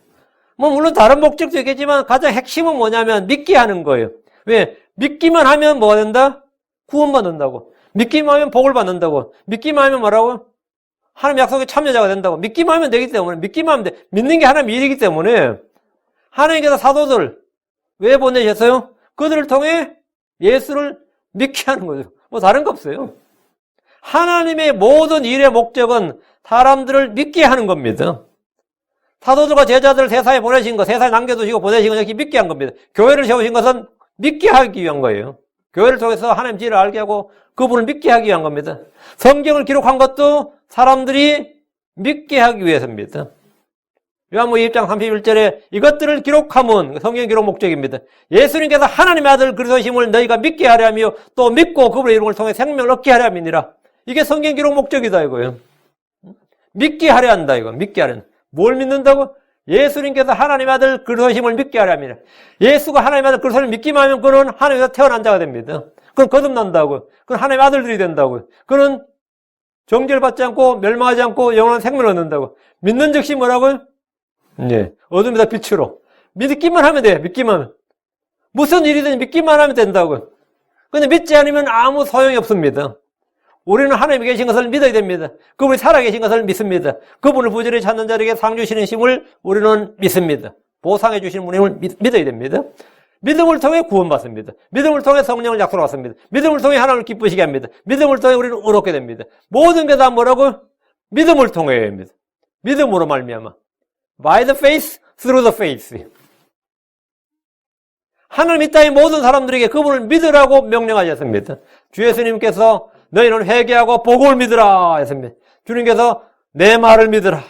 물론 다른 목적도 있겠지만 가장 핵심은 뭐냐면 믿게 하는 거예요. 왜? 믿기만 하면 뭐가 된다? 구원받는다고. 믿기만 하면 복을 받는다고. 믿기만 하면 뭐라고? 하나님 약속에 참여자가 된다고. 믿기만 하면 되기 때문에, 믿기만 하면 돼. 믿는 게 하나님 일이기 때문에 하나님께서 사도들 왜 보내셨어요? 그들을 통해 예수를 믿게 하는 거죠. 뭐 다른 거 없어요. 하나님의 모든 일의 목적은 사람들을 믿게 하는 겁니다. 사도들과 제자들을 세상에 보내신 것, 세상에 남겨두시고 보내신 것, 이렇게 믿게 한 겁니다. 교회를 세우신 것은 믿게 하기 위한 거예요. 교회를 통해서 하나님 지혜를 알게 하고 그분을 믿게 하기 위한 겁니다. 성경을 기록한 것도 사람들이 믿게 하기 위해서입니다. 요한복음 2장 31절에 이것들을 기록함은 성경 기록 목적입니다. 예수님께서 하나님의 아들 그리스도심을 너희가 믿게 하려 하며 또 믿고 그분의 이름을 통해 생명을 얻게 하려 함이니라. 이게 성경 기록 목적이다 이거예요. 믿게 하려 한다 이거. 믿게 하려 한다. 뭘 믿는다고? 예수님께서 하나님의 아들 그리스도심을 믿게 하려 합니다. 예수가 하나님의 아들 그리스도를 믿기만 하면 그는 하나님에서 태어난 자가 됩니다. 그건 거듭난다고. 그건 하나님의 아들들이 된다고. 그는 정죄를 받지 않고 멸망하지 않고 영원한 생명을 얻는다고. 믿는 즉시 뭐라고요? 네. 어둠에다 빛으로. 믿기만 하면 돼. 믿기만 하면. 무슨 일이든 믿기만 하면 된다고. 근데 믿지 않으면 아무 소용이 없습니다. 우리는 하나님이 계신 것을 믿어야 됩니다. 그분이 살아계신 것을 믿습니다. 그분을 부지런히 찾는 자에게 상 주시는 힘을 우리는 믿습니다. 보상해 주시는 분임을 믿어야 됩니다. 믿음을 통해 구원받습니다. 믿음을 통해 성령을 약속받습니다. 믿음을 통해 하나님을 기쁘시게 합니다. 믿음을 통해 우리는 의롭게 됩니다. 모든 게 다 뭐라고? 믿음을 통해입니다. 믿음으로 말미암아. By the faith, through the faith. 하나님 이 땅의 모든 사람들에게 그분을 믿으라고 명령하셨습니다. 주 예수님께서 너희는 회개하고 복음을 믿으라 했습니다. 주님께서 내 말을 믿으라.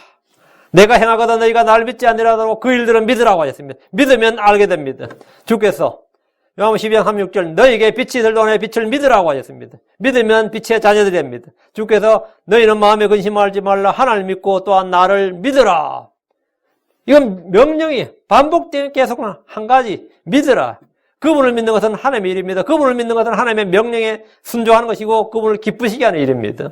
내가 행하거든 너희가 나를 믿지 아니하더라도 그 일들은 믿으라고 하셨습니다. 믿으면 알게 됩니다. 주께서 요한복음 12장 36절 너희에게 빛이 들도내 빛을 믿으라고 하셨습니다. 믿으면 빛의 자녀들이 됩니다. 주께서 너희는 마음에 근심하지 말라. 하나님을 믿고 또한 나를 믿으라. 이건 명령이 반복되는 계속 한 가지 믿으라. 그분을 믿는 것은 하나님의 일입니다. 그분을 믿는 것은 하나님의 명령에 순종하는 것이고 그분을 기쁘시게 하는 일입니다.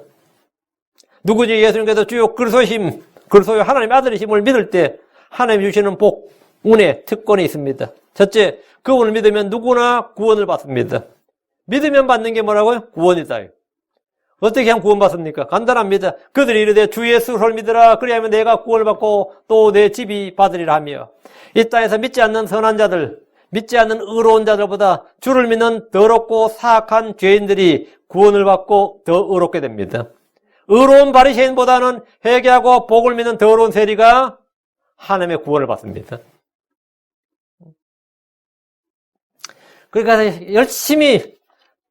누구지? 예수님께서 주요 그리스도요 하나님의 아들이심을 믿을 때 하나님이 주시는 복, 은혜, 특권이 있습니다. 첫째, 그분을 믿으면 누구나 구원을 받습니다. 믿으면 받는 게 뭐라고요? 구원이다. 어떻게 하면 구원받습니까? 간단합니다. 그들이 이르되 주 예수를 믿으라. 그리하면 내가 구원을 받고 또 내 집이 받으리라 하며 이 땅에서 믿지 않는 선한 자들, 믿지 않는 의로운 자들보다 주를 믿는 더럽고 사악한 죄인들이 구원을 받고 더 의롭게 됩니다. 의로운 바리새인보다는 회개하고 복을 믿는 더러운 세리가 하나님의 구원을 받습니다. 그러니까 열심히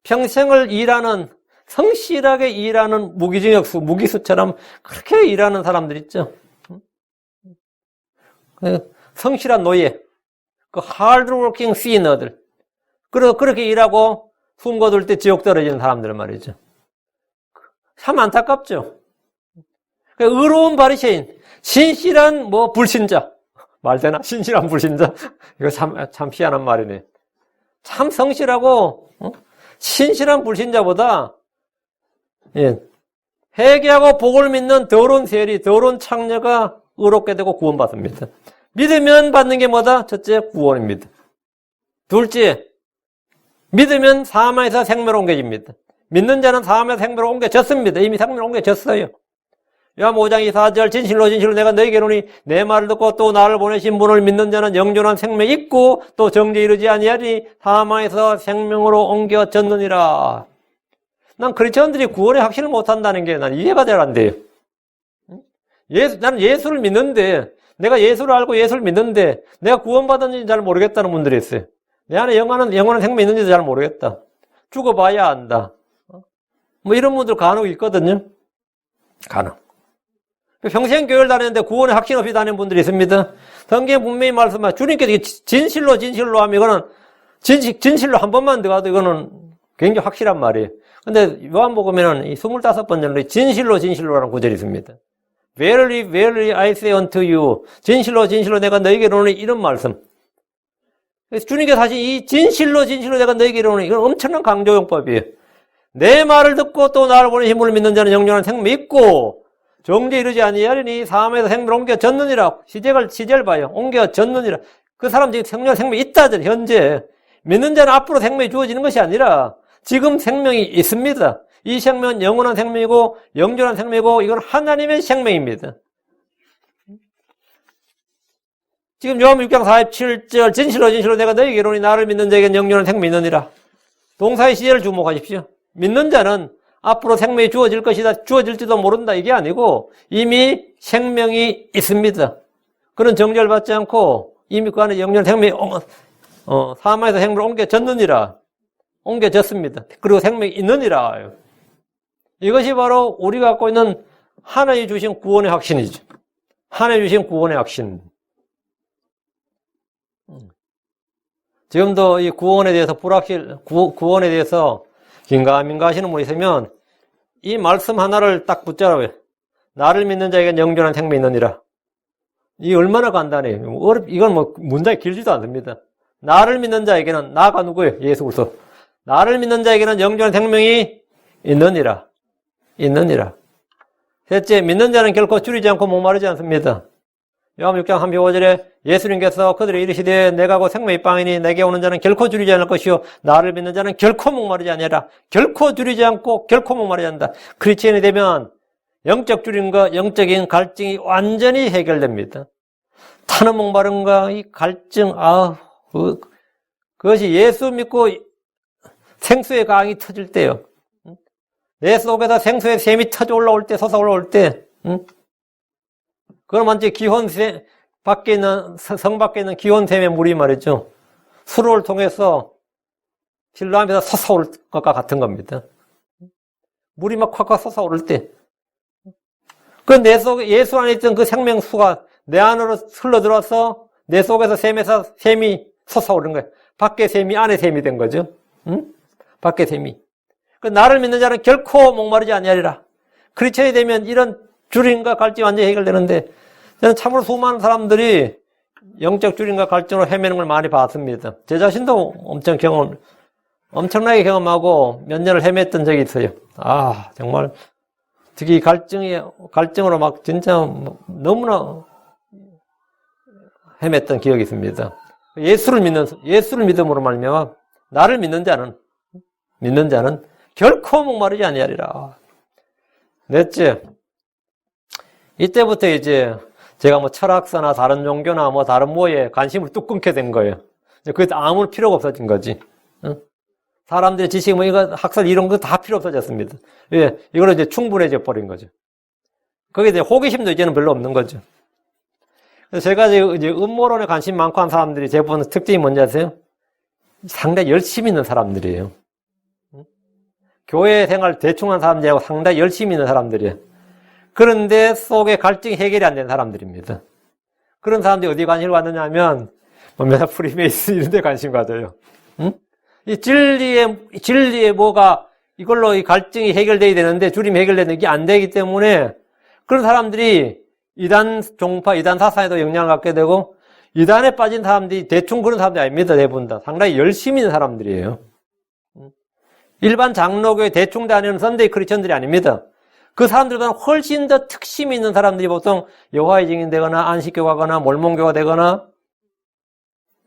평생을 일하는, 성실하게 일하는 무기징역수, 무기수처럼 그렇게 일하는 사람들 있죠. 성실한 노예, 그 hardworking sinner들. 그래서 그렇게 일하고 숨 거둘 때 지옥 떨어지는 사람들 말이죠. 참 안타깝죠. 의로운 바리새인, 신실한 불신자. 말 되나? 신실한 불신자. 이거 참 희한한 말이네. 참 성실하고 신실한 불신자보다 회개하고 복을 믿는 더러운 세리, 더러운 창녀가 의롭게 되고 구원받습니다. 믿으면 받는 게 뭐다? 첫째, 구원입니다. 둘째, 믿으면 사망에서 생명으로 옮겨집니다. 믿는 자는 사망에서 생명으로 옮겨졌습니다. 이미 생명으로 옮겨졌어요. 요한복음 5장 24절 진실로 내가 너희에게 이르노니 내 말을 듣고 또 나를 보내신 분을 믿는 자는 영존한 생명이 있고 또 정죄에 이르지 아니하리니 사망에서 생명으로 옮겨졌느니라. 난 크리스천들이 구원의 확신을 못한다는 게 난 이해가 잘 안 돼요. 나는 예수를 믿는데 내가 예수를 알고 예수를 믿는데 내가 구원받았는지 잘 모르겠다는 분들이 있어요. 내 안에 영원한 생명이 있는지도 잘 모르겠다. 죽어봐야 안다. 이런 분들 간혹 있거든요. 간혹. 평생 교회를 다니는데 구원의 확신 없이 다니는 분들이 있습니다. 성경에 분명히 말씀하시면 주님께서 진실로 하면 이거는 진실로 한 번만 들어가도 이거는 굉장히 확실한 말이에요. 근데 요한복음에는 25번째로 진실로라는 구절이 있습니다. Verily, verily, I say unto you. 진실로 내가 너에게 이르노니 이런 말씀. 그래서 주님께서 하신 이 진실로 내가 너에게 이르노니 이건 엄청난 강조용법이에요. 내 말을 듣고 또 나를 보내신 분을 믿는 자는 영원한 생명이 있고 정죄에 이르지 아니하리니 사함에서 생명을 옮겨졌느니라. 시제를 봐요. 옮겨졌느니라. 그 사람들이 생명이 있다죠. 현재. 믿는 자는 앞으로 생명이 주어지는 것이 아니라 지금 생명이 있습니다. 이 생명은 영원한 생명이고 영존한 생명이고 이건 하나님의 생명입니다. 지금 요한복음 6장 47절 진실로 내가 너희에게 이르노니 나를 믿는 자에게는 영존한 생명이 있느니라. 동사의 시제를 주목하십시오. 믿는 자는 앞으로 생명이 주어질 것이다, 주어질지도 모른다 이게 아니고 이미 생명이 있습니다. 그런 정죄를 받지 않고 이미 그 안에 영존한 생명이 사망에서 생명으로 옮겨졌습니다. 그리고 생명이 있느니라. 이것이 바로 우리가 갖고 있는 하나님이 주신 구원의 확신이죠. 하나님이 주신 구원의 확신. 지금도 이 구원에 대해서 구원에 대해서 긴가민가 하시는 분이 있으면 이 말씀 하나를 딱 붙잡아요. 나를 믿는 자에게는 영존한 생명이 있느니라. 이 얼마나 간단해요. 이건 문장이 길지도 않습니다. 나를 믿는 자에게는, 나가 누구예요? 예수 그리스도. 나를 믿는 자에게는 영존한 생명이 있느니라. 셋째, 믿는 자는 결코 줄이지 않고 목마르지 않습니다. 요한복음 6장 35절에 예수님께서 그들이 이르시되 내가 곧 생명의 빵이니 내게 오는 자는 결코 줄이지 않을 것이요 나를 믿는 자는 결코 목마르지 아니하라. 결코 줄이지 않고 결코 목마르지 않는다. 크리스천이 되면 영적 줄임과 영적인 갈증이 완전히 해결됩니다. 타는 목마름과 이 갈증, 그것이 예수 믿고 생수의 강이 터질 때요. 내 속에서 생수의 샘이 터져 올라올 때, 솟아 올라올 때, 그럼 완전 기혼샘, 밖에 있는, 성 밖에 있는 기혼샘의 물이 말이죠. 수로를 통해서 필로하면서 솟아오를 것과 같은 겁니다. 물이 막 콱콱 솟아오를 때. 그 내 속에 예수 안에 있던 그 생명수가 내 안으로 흘러들어와서 내 속에서 샘이 솟아오른 거예요. 밖에 샘이 안에 샘이 된 거죠. 응? 밖에 샘이. 그 나를 믿는 자는 결코 목마르지 아니하리라. 크리스천이 되면 이런 주림과 갈증이 완전히 해결되는데 저는 참으로 수많은 사람들이 영적 주림과 갈증으로 헤매는 걸 많이 봤습니다. 제 자신도 엄청나게 경험하고 몇 년을 헤맸던 적이 있어요. 아, 정말 특히 갈증으로 막 진짜 너무나 헤맸던 기억이 있습니다. 예수를 믿음으로 말미암아 나를 믿는 자는 결코 목마르지 아니하리라. 넷째, 이때부터 이제 제가 뭐 철학서나 다른 종교나 뭐 다른 뭐에 관심을 뚝 끊게 된 거예요. 그게 아무 필요가 없어진 거지. 응? 사람들의 지식 뭐 이거 학설 이런 거 다 필요 없어졌습니다. 예, 이걸로 이제 충분해져 버린 거죠. 거기에 이제 호기심도 이제는 별로 없는 거죠. 그래서 제가 이제 음모론에 관심 많고 한 사람들이 대부분 특징이 뭔지 아세요? 상당히 열심히 있는 사람들이에요. 교회 생활 대충 한 사람들하고 상당히 열심히 있는 사람들이에요. 그런데 속에 갈증이 해결이 안 된 사람들입니다. 그런 사람들이 어디 관심을 갖느냐 하면, 뭐, 프리메이슨 이런 데 관심 가져요. 응? 이 진리에 뭐가, 이걸로 이 갈증이 해결돼야 되는데, 주림이 해결되는 게 안 되기 때문에, 그런 사람들이 이단 종파, 이단 사상에도 영향을 갖게 되고, 이단에 빠진 사람들이 대충 그런 사람들이 아닙니다, 대부분 다. 상당히 열심히 있는 사람들이에요. 일반 장로교에 대충 다니는 선데이 크리스천들이 아닙니다. 그 사람들보다 훨씬 더 특심이 있는 사람들이 보통 여호와의 증인 되거나 안식교 가거나 몰몬교가 되거나,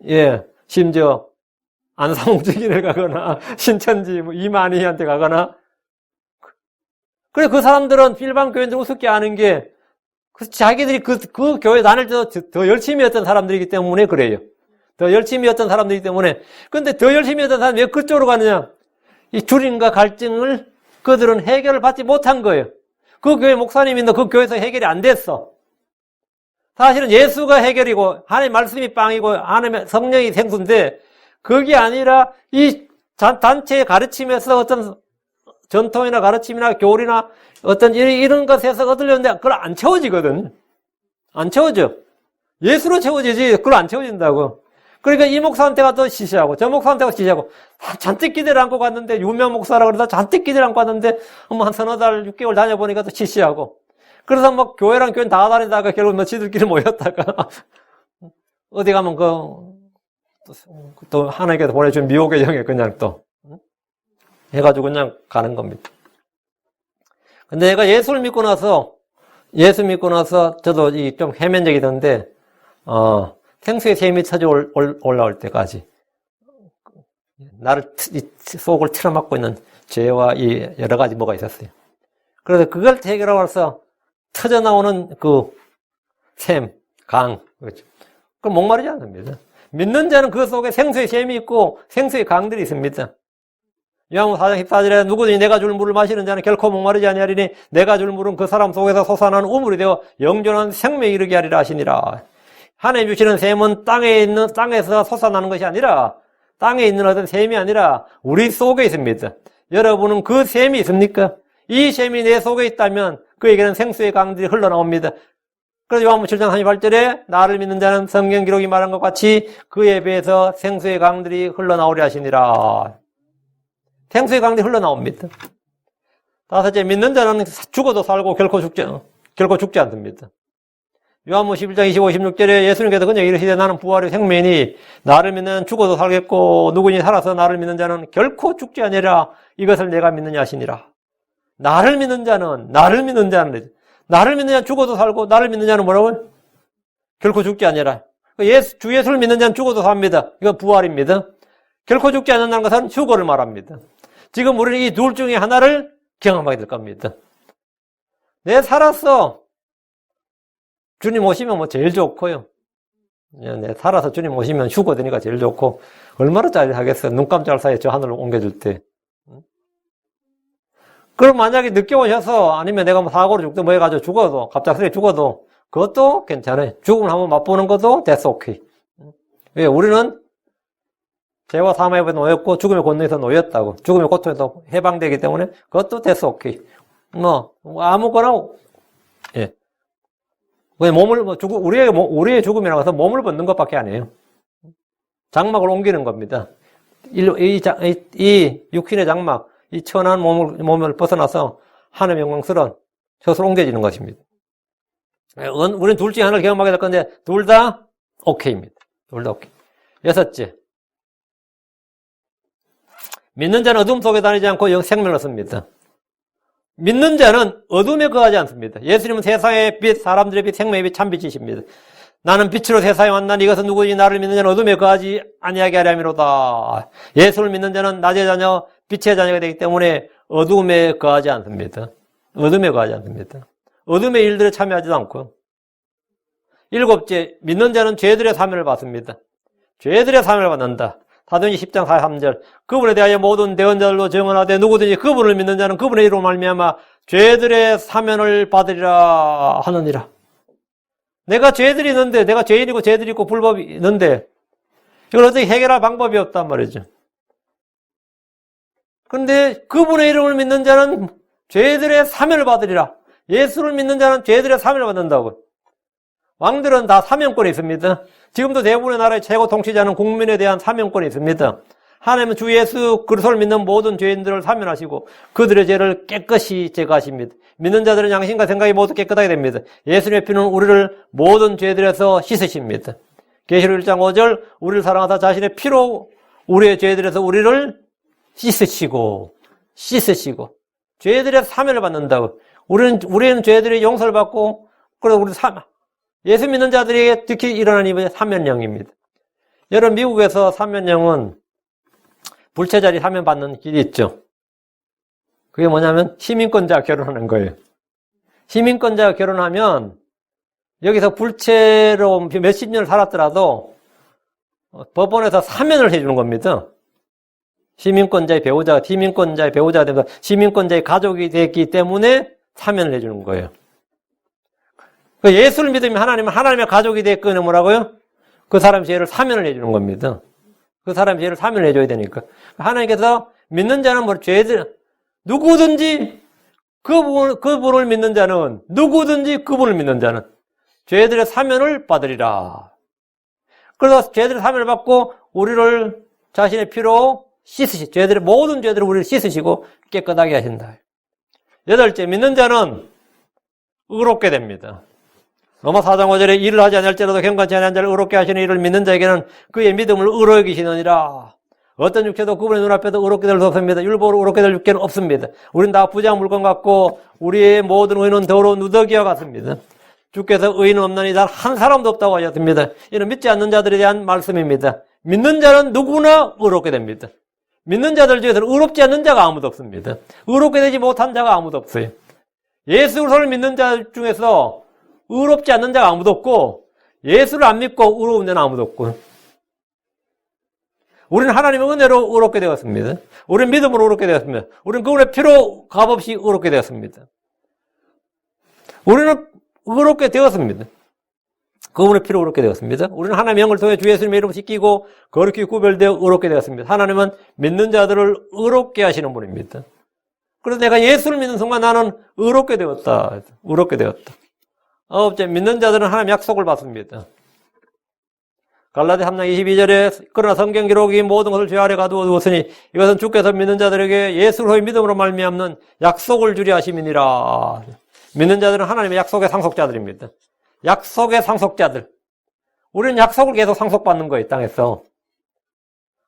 예, 심지어 안사몽 증인을 가거나 신천지 뭐 이만희한테 가거나. 그래, 그 사람들은 일반 교인들 우습게 아는 게 자기들이 그 교회 다닐 때도 더 열심히 했던 사람들이기 때문에 그래요. 더 열심히 했던 사람들이기 때문에. 근데 더 열심히 했던 사람이 왜 그쪽으로 가느냐? 이 주림과 갈증을 그들은 해결을 받지 못한 거예요. 그 교회 목사님인데 그 교회에서 해결이 안 됐어. 사실은 예수가 해결이고 하나님의 말씀이 빵이고 하나님의 성령이 생수인데 그게 아니라 이 단체의 가르침에서 어떤 전통이나 가르침이나 교리나 어떤 이런 것에서 얻으려는데 그걸 안 채워지거든. 안 채워져. 예수로 채워지지 그걸 안 채워진다고. 그러니까 이 목사한테 가도 시시하고 저 목사한테 가도 시시하고 잔뜩 기대를 안고 갔는데 유명 목사라 그러다 잔뜩 기대를 안고 갔는데 한 서너 달 6개월 다녀보니까 또 시시하고 그래서 뭐 교회랑 교회 다 다니다가 결국 뭐 지들끼리 모였다가 어디 가면 또 하나님께서 보내준 미혹의 영에 그냥 또 해가지고 그냥 가는 겁니다. 근데 내가 예수를 믿고 나서 저도 좀 헤맨 적이 있는데 생수의 샘이 터져 올라올 때까지 나를 속을 틀어막고 있는 죄와 이 여러 가지 뭐가 있었어요. 그래서 그걸 해결하면서 터져 나오는 그 샘, 강, 그렇죠. 그건 목마르지 않습니다. 믿는 자는 그 속에 생수의 샘이 있고 생수의 강들이 있습니다. 요한복음 4장 14절에 누구든지 내가 줄 물을 마시는 자는 결코 목마르지 아니하리니 내가 줄 물은 그 사람 속에서 솟아나는 우물이 되어 영존한 생명에 이르게 하리라 하시니라. 하나님 주시는 샘은 땅에서 솟아나는 것이 아니라 땅에 있는 어떤 샘이 아니라 우리 속에 있습니다. 여러분은 그 샘이 있습니까? 이 샘이 내 속에 있다면 그에게는 생수의 강들이 흘러나옵니다. 그래서 요한복음 7장 38절에 나를 믿는 자는 성경 기록이 말한 것 같이 그에 비해서 생수의 강들이 흘러나오리 하시니라. 생수의 강들이 흘러나옵니다. 다섯째, 믿는 자는 죽어도 살고 결코 죽지 않습니다. 요한복음 11장 25, 26절에 예수님께서 그냥 이르시되 나는 부활의 생명이니 나를 믿는 죽어도 살겠고 누구니 살아서 나를 믿는 자는 결코 죽지 아니라 이것을 내가 믿느냐 하시니라. 나를 믿는 자는 죽어도 살고 나를 믿는 자는 뭐라고요? 결코 죽지 아니라. 주 예수를 믿는 자는 죽어도 삽니다. 이건 부활입니다. 결코 죽지 않는다는 것은 휴거를 말합니다. 지금 우리는 이 둘 중에 하나를 경험하게 될 겁니다. 내 살았어. 주님 오시면 뭐 제일 좋고요. 내 살아서 주님 오시면 휴거되니까 제일 좋고 얼마나 짜릿하겠어요. 눈 깜짝할 사이에 저 하늘로 옮겨줄 때. 그럼 만약에 늦게 오셔서 아니면 내가 뭐 사고로 죽든 뭐 해가지고 죽어도 갑작스레 죽어도 그것도 괜찮아요. 죽음을 한번 맛보는 것도 that's okay. 왜? 우리는 죄와 사망에 놓였고 죽음의 권능에서 놓였다고. 죽음의 고통에서 해방되기 때문에 그것도 됐어, 오케이. 아무거나, 예. 우리의 죽음이라고 해서 몸을 벗는 것밖에 안 해요. 장막을 옮기는 겁니다. 이 육신의 장막, 이 천한 몸을 벗어나서 하나님의 영광스러운 저수로 옮겨지는 것입니다. 우리는 둘 중에 하나를 경험하게 될 건데, 둘 다 오케이입니다. 둘 다 오케이. 여섯째. 믿는 자는 어둠 속에 다니지 않고 생명을 얻습니다. 믿는 자는 어둠에 거하지 않습니다. 예수님은 세상의 빛, 사람들의 빛, 생명의 빛, 참빛이십니다. 나는 빛으로 세상에 왔나니 이것은 누구든지 나를 믿는 자는 어둠에 거하지 아니하게 하려 함이로다. 예수를 믿는 자는 낮의 자녀, 빛의 자녀가 되기 때문에 어둠에 거하지 않습니다. 어둠에 거하지 않습니다. 어둠의 일들에 참여하지도 않고. 일곱째, 믿는 자는 죄들의 사면을 받습니다. 죄들의 사면을 받는다. 사도행전 10장 43절. 그분에 대하여 모든 대언자들로 증언하되 누구든지 그분을 믿는 자는 그분의 이름으로 말미암아 죄들의 사면을 받으리라 하느니라. 내가 죄들이 있는데, 내가 죄인이고 죄들이 있고 불법이 있는데 이걸 어떻게 해결할 방법이 없단 말이죠. 그런데 그분의 이름을 믿는 자는 죄들의 사면을 받으리라. 예수를 믿는 자는 죄들의 사면을 받는다고. 왕들은 다 사면권이 있습니다. 지금도 대부분의 나라의 최고 통치자는 국민에 대한 사면권이 있습니다. 하나님은 주 예수 그리스도를 믿는 모든 죄인들을 사면하시고 그들의 죄를 깨끗이 제거하십니다. 믿는 자들은 양심과 생각이 모두 깨끗하게 됩니다. 예수님의 피는 우리를 모든 죄들에서 씻으십니다. 계시록 1장 5절 우리를 사랑하사 자신의 피로 우리의 죄들에서 우리를 씻으시고 죄들의 사면을 받는다고. 우리는 죄들의 용서를 받고 그래서 우리 예수 믿는 자들에게 특히 일어나는 이번에 사면령입니다. 여러분 미국에서 사면령은 불체자리 사면 받는 길이 있죠. 그게 뭐냐면 시민권자가 결혼하는 거예요. 시민권자가 결혼하면 여기서 불체로 몇십 년을 살았더라도 법원에서 사면을 해주는 겁니다. 시민권자의 배우자가 되면서 시민권자의 가족이 됐기 때문에 사면을 해주는 거예요. 예수를 믿으면 하나님의 가족이 됐거나 뭐라고요? 그 사람 죄를 사면을 해주는 겁니다. 그 사람 죄를 사면을 해줘야 되니까. 하나님께서 믿는 자는 누구든지 그분을 믿는 자는 죄들의 사면을 받으리라. 그래서 죄들의 사면을 받고 우리를 자신의 피로 모든 죄들을 우리를 씻으시고 깨끗하게 하신다. 여덟째, 믿는 자는 의롭게 됩니다. 로마 4장 5절에 일을 하지 않을지라도 경건치 않은 자를 의롭게 하시는 이를 믿는 자에게는 그의 믿음을 의로 여기시느니라. 어떤 육체도 그분의 눈앞에도 의롭게 될 수 없습니다. 율법으로 의롭게 될 육체는 없습니다. 우리는 다 부정한 물건 같고 우리의 모든 의는 더러운 누더기와 같습니다. 주께서 의인은 없나니 단 한 사람도 없다고 하셨습니다. 이는 믿지 않는 자들에 대한 말씀입니다. 믿는 자는 누구나 의롭게 됩니다. 믿는 자들 중에서는 의롭지 않는 자가 아무도 없습니다. 의롭게 되지 못한 자가 아무도 없어요. 예수 그리스도를 믿는 자 중에서 의롭지 않는 자가 아무도 없고 예수를 안 믿고 의로운 자는 아무도 없고 우리는 하나님의 은혜로 의롭게 되었습니다. 우리는 믿음으로 의롭게 되었습니다. 우리는 그분의 피로 값없이 의롭게 되었습니다. 우리는 의롭게 되었습니다. 그분의 피로 의롭게 되었습니다. 우리는 하나님의 영을 통해 주 예수님의 이름을 지키고 거룩히 구별되어 의롭게 되었습니다. 하나님은 믿는 자들을 의롭게 하시는 분입니다. 그래서 내가 예수를 믿는 순간 나는 의롭게 되었다. 의롭게 되었다. 아홉째, 믿는 자들은 하나님의 약속을 받습니다. 갈라디 3장 22절에 그러나 성경 기록이 모든 것을 죄 아래 가두어 두었으니 이것은 주께서 믿는 자들에게 예수로의 믿음으로 말미암는 약속을 주리 하심이니라. 믿는 자들은 하나님의 약속의 상속자들입니다. 약속의 상속자들. 우리는 약속을 계속 상속받는 거예요, 땅에서.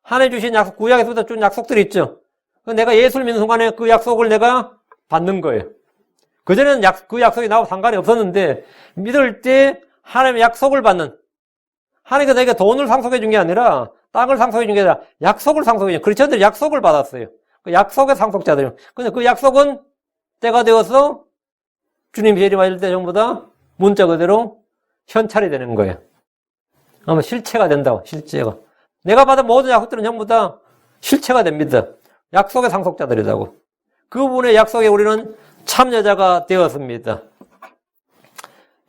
하나님 주신 약속, 구약에서부터 준 약속들이 있죠. 내가 예수를 믿는 순간에 그 약속을 내가 받는 거예요. 그전에는 그 약속이 나하고 상관이 없었는데 믿을 때 하나님의 약속을 받는, 하나님께서 내게 돈을 상속해 준 게 아니라 땅을 상속해 준 게 아니라 약속을 상속해 준, 크리스천들이 약속을 받았어요. 그 약속의 상속자들이요. 근데 그 약속은 때가 되어서 주님이 재림하실 때 전부 다 문자 그대로 현찰이 되는 거예요. 아마 실체가 된다고, 실체가. 내가 받은 모든 약속들은 전부 다 실체가 됩니다. 약속의 상속자들이라고. 그분의 약속에 우리는 참여자가 되었습니다.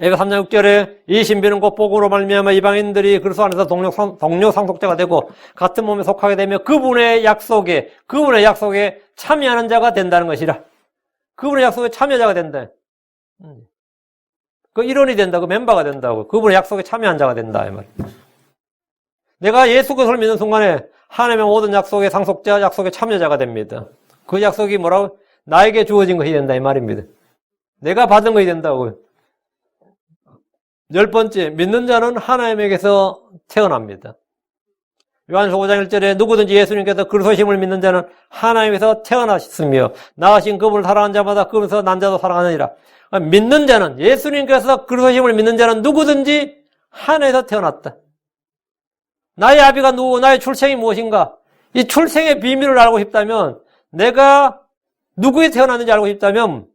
에베소 3장 6절에 이 신비는 곧 복음으로 말미암아 이방인들이 그리스도 안에서 동료 상속자가 되고 같은 몸에 속하게 되며 그분의 약속에 참여하는 자가 된다는 것이라. 그분의 약속에 참여자가 된다. 그 일원이 된다. 그 멤버가 된다고. 그분의 약속에 참여한 자가 된다. 이 말이야. 내가 예수 그리스도를 믿는 순간에 하나님의 모든 약속의 상속자, 약속의 참여자가 됩니다. 그 약속이 뭐라고? 나에게 주어진 것이 된다. 이 말입니다. 내가 받은 것이 된다고. 10번째, 믿는 자는 하나님에게서 태어납니다. 요한서 5장 1절에 누구든지 예수님께서 그리스도심을 믿는 자는 하나님에서 태어나셨으며 나으신 그분을 사랑하는 자마다 그분에서 난 자도 사랑하느니라. 믿는 자는, 예수님께서 그리스도심을 믿는 자는 누구든지 하나님에서 태어났다. 나의 아비가 누구, 나의 출생이 무엇인가? 이 출생의 비밀을 알고 싶다면, 내가 누구에 태어났는지 알고 싶다면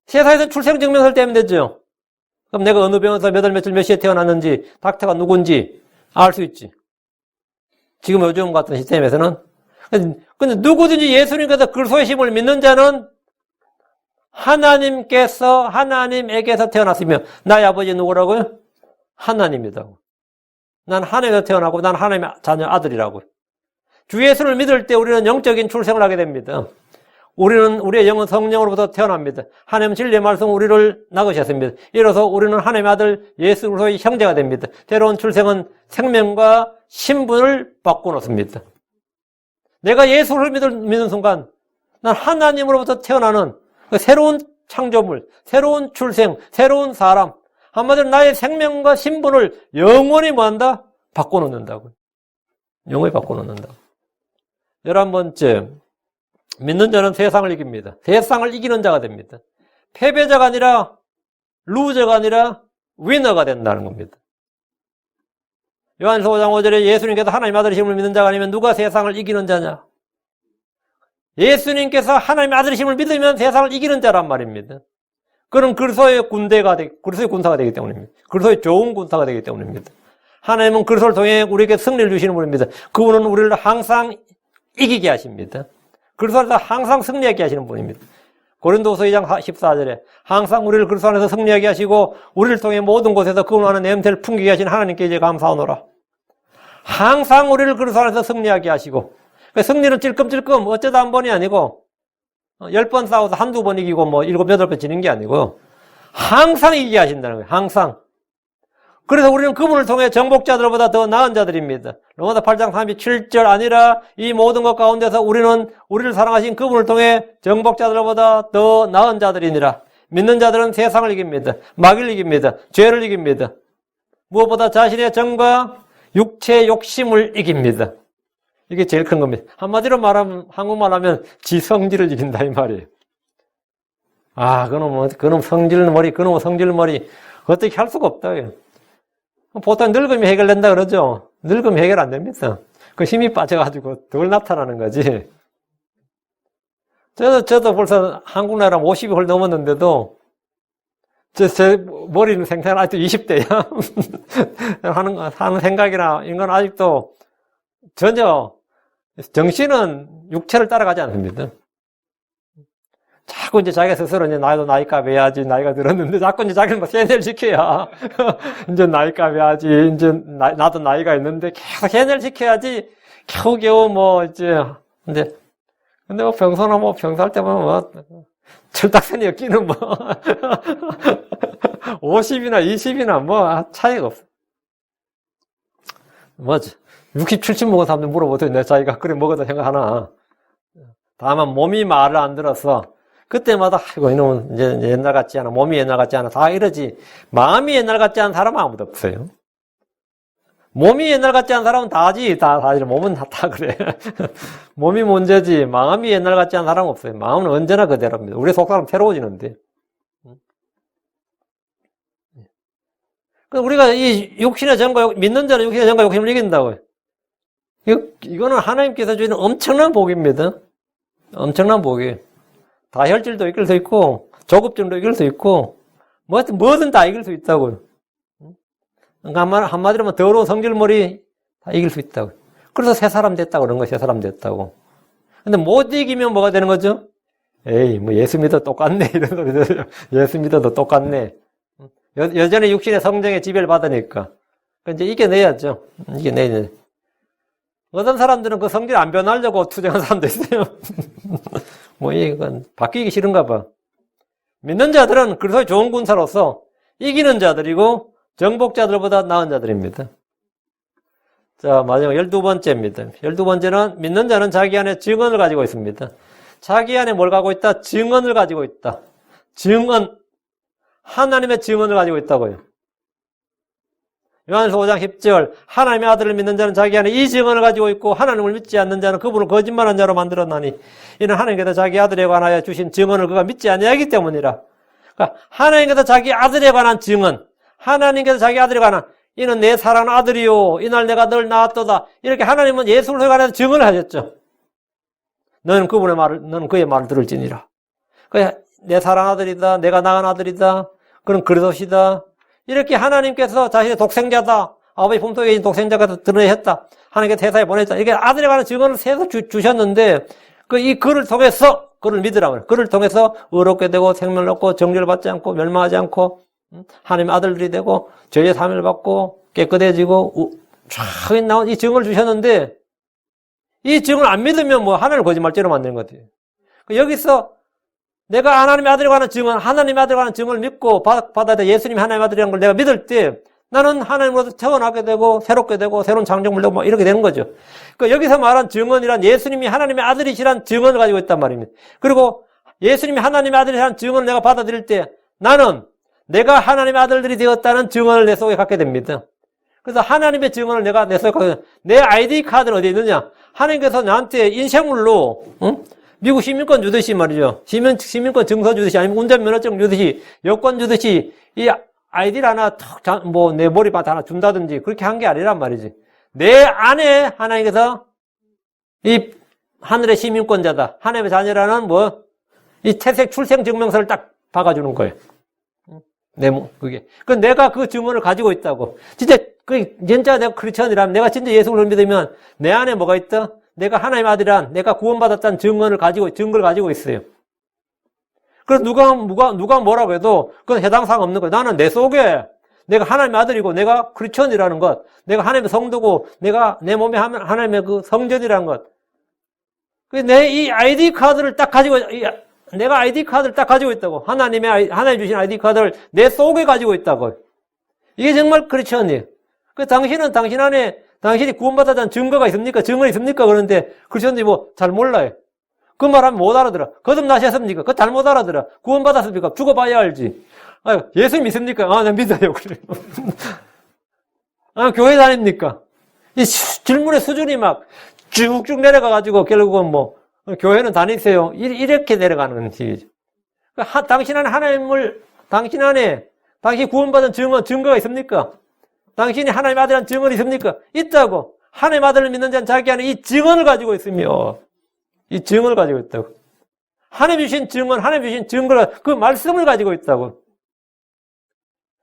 세상에서 출생증명서를 떼면 되죠. 그럼 내가 어느 병원에서 몇 월 며칠 몇 시에 태어났는지, 닥터가 누군지 알 수 있지. 지금 요즘 같은 시스템에서는. 근데 누구든지 예수님께서 그리스도의 힘을 믿는 자는 하나님에게서 태어났으며, 나의 아버지 누구라고요? 하나님이라고. 난 하나님에서 태어나고, 난 하나님의 자녀 아들이라고. 주 예수를 믿을 때 우리는 영적인 출생을 하게 됩니다. 우리의 영은 성령으로부터 태어납니다. 하나님 진리의 말씀 우리를 낳으셨습니다. 이로써 우리는 하나님의 아들 예수 그리스도의 형제가 됩니다. 새로운 출생은 생명과 신분을 바꿔놓습니다. 내가 예수를 믿는 순간 난 하나님으로부터 태어나는 새로운 창조물, 새로운 출생, 새로운 사람, 한마디로 나의 생명과 신분을 영원히 뭐한다? 바꿔놓는다고요. 영원히 바꿔놓는다고. 11번째, 믿는 자는 세상을 이깁니다. 세상을 이기는 자가 됩니다. 패배자가 아니라 루저가 아니라 위너가 된다는 겁니다. 요한서 5장 5절에 예수님께서 하나님 아들이심을 믿는 자가 아니면 누가 세상을 이기는 자냐? 예수님께서 하나님 아들이심을 믿으면 세상을 이기는 자란 말입니다. 그는 그리스도의 그리스도의 군사가 되기 때문입니다. 그리스도의 좋은 군사가 되기 때문입니다. 하나님은 그리스도를 통해 우리에게 승리를 주시는 분입니다. 그분은 우리를 항상 이기게 하십니다. 그리스도 안에서 항상 승리하게 하시는 분입니다. 고린도서 2장 14절에 항상 우리를 그리스도 안에서 승리하게 하시고 우리를 통해 모든 곳에서 그분 안에 냄새를 풍기게 하신 하나님께 이제 감사하노라. 항상 우리를 그리스도 안에서 승리하게 하시고, 승리는 찔끔찔끔 어쩌다 한 번이 아니고 10번 싸워서 한두 번 이기고 7, 8번 지는 게 아니고 항상 이기게 하신다는 거예요. 항상. 그래서 우리는 그분을 통해 정복자들보다 더 나은 자들입니다. 로마서 8장 37절 아니라 이 모든 것 가운데서 우리를 사랑하신 그분을 통해 정복자들보다 더 나은 자들이니라. 믿는 자들은 세상을 이깁니다. 마귀를 이깁니다. 죄를 이깁니다. 무엇보다 자신의 정과 육체의 욕심을 이깁니다. 이게 제일 큰 겁니다. 한마디로 말하면, 한국말 하면 지성질을 이긴다 이 말이에요. 그놈 성질머리 어떻게 할 수가 없다. 보통 늙으면 해결된다 그러죠. 늙으면 해결 안 됩니다. 그 힘이 빠져가지고 덜 나타나는 거지. 저도 벌써 한국 나라 50이 홀 넘었는데도 제 머리는 생각은 아직도 20대야. 하는 생각이나 이런 건 아직도 전혀 정신은 육체를 따라가지 않습니다. 자꾸 이제 자기가 스스로 이제 나도 나이값 해야지, 나이가 들었는데 자꾸 이제 자기는 뭐 세뇌를 시켜야. 이제 나이값 해야지, 이제 나도 나이가 있는데 계속 세뇌를 시켜야지 겨우겨우 근데 병사할 때 보면 철딱선이 엮이는 50이나 20이나 차이가 없어. 60, 70 먹은 사람들 물어보더니 내 자기가 그래 먹어도 생각하나. 다만 몸이 말을 안 들어서 그때마다 이놈은 이제 옛날 같지 않아, 몸이 옛날 같지 않아 다 이러지. 마음이 옛날 같지 않은 사람은 아무도 없어요. 몸이 옛날 같지 않은 사람은 다지. 다 몸은 다 그래. 몸이 문제지 마음이 옛날 같지 않은 사람은 없어요. 마음은 언제나 그대로입니다. 우리 속사람 새로워지는데. 우리가 이 육신의 정과 믿는 자는 육신의 정과 욕심을 이긴다고요. 이거는 하나님께서 주시는 엄청난 복입니다. 엄청난 복이에요. 다혈질도 이길 수 있고 조급증도 이길 수 있고 뭐든 다 이길 수 있다고요. 그러니까 한마디로 하면 더러운 성질머리 다 이길 수 있다고. 그래서 새 사람 됐다고 그런 거예요. 새 사람 됐다고. 근데 못 이기면 뭐가 되는 거죠? 에이 예수 믿어도 똑같네 이런 소리 들어요. 예수 믿어도 똑같네. 여전히 육신의 성정에 지배를 받으니까. 이제 이겨내야죠. 이겨내야 돼. 어떤 사람들은 그 성질 안 변하려고 투쟁한 사람도 있어요. 뭐, 이건 바뀌기 싫은가 봐. 믿는 자들은 그래서 좋은 군사로서 이기는 자들이고 정복자들보다 나은 자들입니다. 자, 마지막 12번째입니다. 12번째는 믿는 자는 자기 안에 증언을 가지고 있습니다. 자기 안에 뭘 가지고 있다? 증언을 가지고 있다. 증언. 하나님의 증언을 가지고 있다고요. 요한일서 5장 10절 하나님의 아들을 믿는 자는 자기 안에 이 증언을 가지고 있고 하나님을 믿지 않는 자는 그분을 거짓말한 자로 만들었나니 이는 하나님께서 자기 아들에 관하여 주신 증언을 그가 믿지 아니하기 때문이라. 그러니까 하나님께서 자기 아들에 관한 증언, 하나님께서 자기 아들에 관한 이는 내 사랑하는 아들이요 이날 내가 널 낳았도다. 이렇게 하나님은 예수를 관해서 증언을 하셨죠. 너는 그분의 말을, 너는 그의 말을 들을지니라. 내 사랑하는 아들이다. 내가 낳은 아들이다. 그는 그릇이다. 이렇게 하나님께서 자신의 독생자다. 아버지 품속에 계신 독생자가 드러내셨다. 하나님께서 세상에 보냈다. 이게 아들에 관한 증언을 세서 주셨는데, 이 글을 통해서, 그를 믿으라고. 그를 통해서 의롭게 되고 생명을 얻고 정죄를 받지 않고 멸망하지 않고, 하나님의 아들들이 되고, 죄의 사함을 받고, 깨끗해지고, 쫙 나온 이 증언을 주셨는데, 이 증언을 안 믿으면 뭐 하나님을 거짓말죄로 만드는 것 같아요. 여기서 내가 하나님의 아들에 관한 증언, 하나님의 아들에 관한 증언을 믿고 받아들여 예수님이 하나님의 아들이라는 걸 내가 믿을 때 나는 하나님으로부터 태어나게 되고 새롭게 되고 새로운 창조물 되고 막 이렇게 되는 거죠. 그러니까 여기서 말한 증언이란 예수님이 하나님의 아들이시란 증언을 가지고 있단 말입니다. 그리고 예수님이 하나님의 아들이라는 증언을 내가 받아들일 때 나는 내가 하나님의 아들들이 되었다는 증언을 내 속에 갖게 됩니다. 그래서 하나님의 증언을 내가 내 속에 갖게 됩니다. 내 아이디 카드는 어디에 있느냐? 하나님께서 나한테 인생물로 미국 시민권 주듯이 말이죠. 시민권 증서 주듯이 아니면 운전면허증 주듯이 여권 주듯이 이 아이디를 하나 턱 내 머리밭 하나 준다든지 그렇게 한 게 아니란 말이지. 내 안에 하나님께서 이 하늘의 시민권자다. 하나님의 자녀라는 이 태생 출생 증명서를 딱 박아주는 거예요. 그게. 내가 그 증언을 가지고 있다고. 진짜 내가 크리스천이라면 내가 진짜 예수를 믿으면 내 안에 뭐가 있다? 내가 하나님의 아들이란 내가 구원받았다는 증거를 가지고 있어요. 그래서 누가 뭐라고 해도 그건 해당 사항 없는 거예요. 나는 내 속에 내가 하나님의 아들이고 내가 크리스천이라는 것, 내가 하나님의 성도고 내가 내 몸에 하나님의 그 성전이라는 것. 내 이 아이디 카드를 딱 가지고 내가 아이디 카드를 딱 가지고 있다고. 하나님 주신 아이디 카드를 내 속에 가지고 있다고. 이게 정말 크리스천이에요. 당신은 당신 안에 당신이 구원받았다는 증거가 있습니까? 증언이 있습니까? 그런데 크리스천들이 잘 몰라요. 그 말하면 못 알아들어. 거듭나셨습니까? 그거 잘못 알아들어. 구원받았습니까? 죽어봐야 알지. 예수 믿습니까? 나 믿어요. 그래요. 교회 다닙니까? 이 질문의 수준이 막 쭉쭉 내려가가지고 결국은 교회는 다니세요. 이렇게 내려가는 식이죠. 당신 안에 당신 구원받은 증거가 있습니까? 당신이 하나님의 아들이라는 증언이 있습니까? 있다고. 하나님의 아들을 믿는 자는 자기 안에 이 증언을 가지고 있으며 이 증언을 가지고 있다고. 하나님 주신 증언, 하나님 주신 증거를 그 말씀을 가지고 있다고.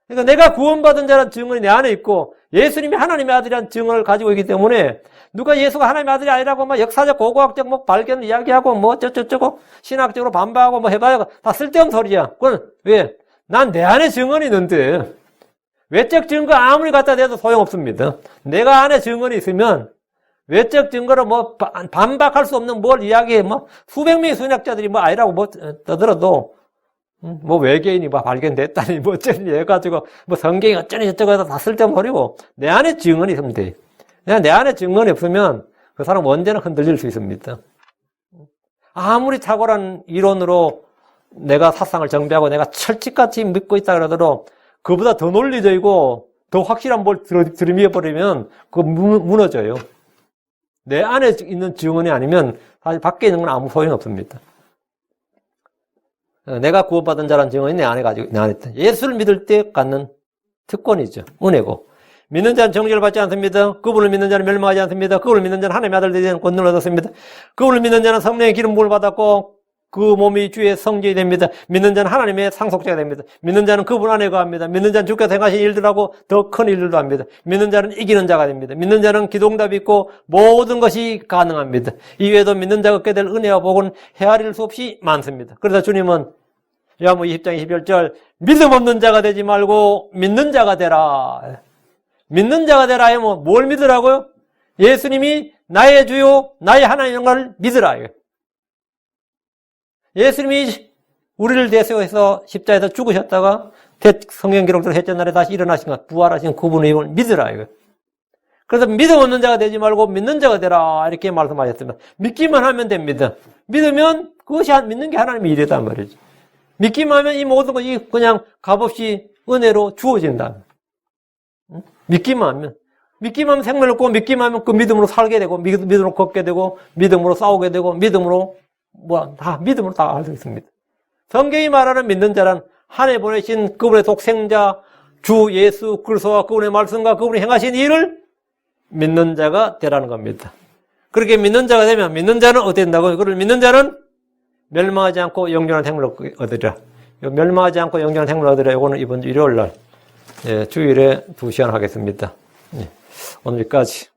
그러니까 내가 구원받은 자라는 증언이 내 안에 있고 예수님이 하나님의 아들이라는 증언을 가지고 있기 때문에 누가 예수가 하나님의 아들이 아니라고 역사적, 고고학적 발견을 이야기하고 저쩌고 신학적으로 반박하고 해봐야 다 쓸데없는 소리야. 그건 왜? 난 내 안에 증언이 있는데 외적 증거 아무리 갖다 대도 소용없습니다. 내가 안에 증언이 있으면 외적 증거로 반박할 수 없는 뭘 이야기해 수백 명의 순학자들이 아니라고 떠들어도 외계인이 발견됐다니 어쩌니 해가지고 성경이 어쩌니 저쩌고 해서 다 쓸데없는 소리고 내 안에 증언이 있으면 돼. 내 안에 증언이 없으면 그 사람 언제나 흔들릴 수 있습니다. 아무리 탁월한 이론으로 내가 사상을 정비하고 내가 철칙같이 믿고 있다 그러더라도 그보다 더 논리적이고 더 확실한 뭘 들이밀어버리면 그거 무너져요. 내 안에 있는 증언이 아니면 사실 밖에 있는 건 아무 소용이 없습니다. 내가 구원받은 자라는 증언이 내 안에 있다. 예수를 믿을 때 갖는 특권이죠. 은혜고. 믿는 자는 정죄를 받지 않습니다. 그분을 믿는 자는 멸망하지 않습니다. 그분을 믿는 자는 하나님의 아들들이 되는 권능을 얻었습니다. 그분을 믿는 자는 성령의 기름 부음을 받았고 그 몸이 주의 성전이 됩니다. 믿는 자는 하나님의 상속자가 됩니다. 믿는 자는 그분 안에 거합니다. 믿는 자는 주께서 행하신 일들하고 더 큰 일들도 합니다. 믿는 자는 이기는 자가 됩니다. 믿는 자는 기도응답이 있고 모든 것이 가능합니다. 이외에도 믿는 자가 얻게 될 은혜와 복은 헤아릴 수 없이 많습니다. 그래서 주님은 요한복음 20장 21절 믿음 없는 자가 되지 말고 믿는 자가 되라. 믿는 자가 되라 하면 뭘 믿으라고요? 예수님이 나의 주요 나의 하나님인 걸 믿으라. 예수님이 우리를 대표해서 십자에서 죽으셨다가 성경 기록대로 셋째 날에 다시 일어나신 것, 부활하신 그분의 믿으라. 그래서 믿음 없는 자가 되지 말고 믿는 자가 되라 이렇게 말씀하셨습니다. 믿기만 하면 됩니다. 믿으면 그것이 믿는 게 하나님의 일이란 말이죠. 믿기만 하면 이 모든 것이 그냥 값없이 은혜로 주어진다. 믿기만 하면 생명을 얻고 믿기만 하면 그 믿음으로 살게 되고 믿음으로 걷게 되고 믿음으로 싸우게 되고 믿음으로 믿음으로 다 할 수 있습니다. 성경이 말하는 믿는 자란 하나님 보내신 그분의 독생자 주 예수 그리스도와 그분의 말씀과 그분이 행하신 일을 믿는 자가 되라는 겁니다. 그렇게 믿는 자가 되면 믿는 자는 어떻게 된다고? 그걸 믿는 자는 멸망하지 않고 영원한 생명을 얻으리라. 멸망하지 않고 영원한 생명을 얻으리라. 이거는 이번 주 일요일 날 주일에 2시간 하겠습니다. 오늘 여기까지.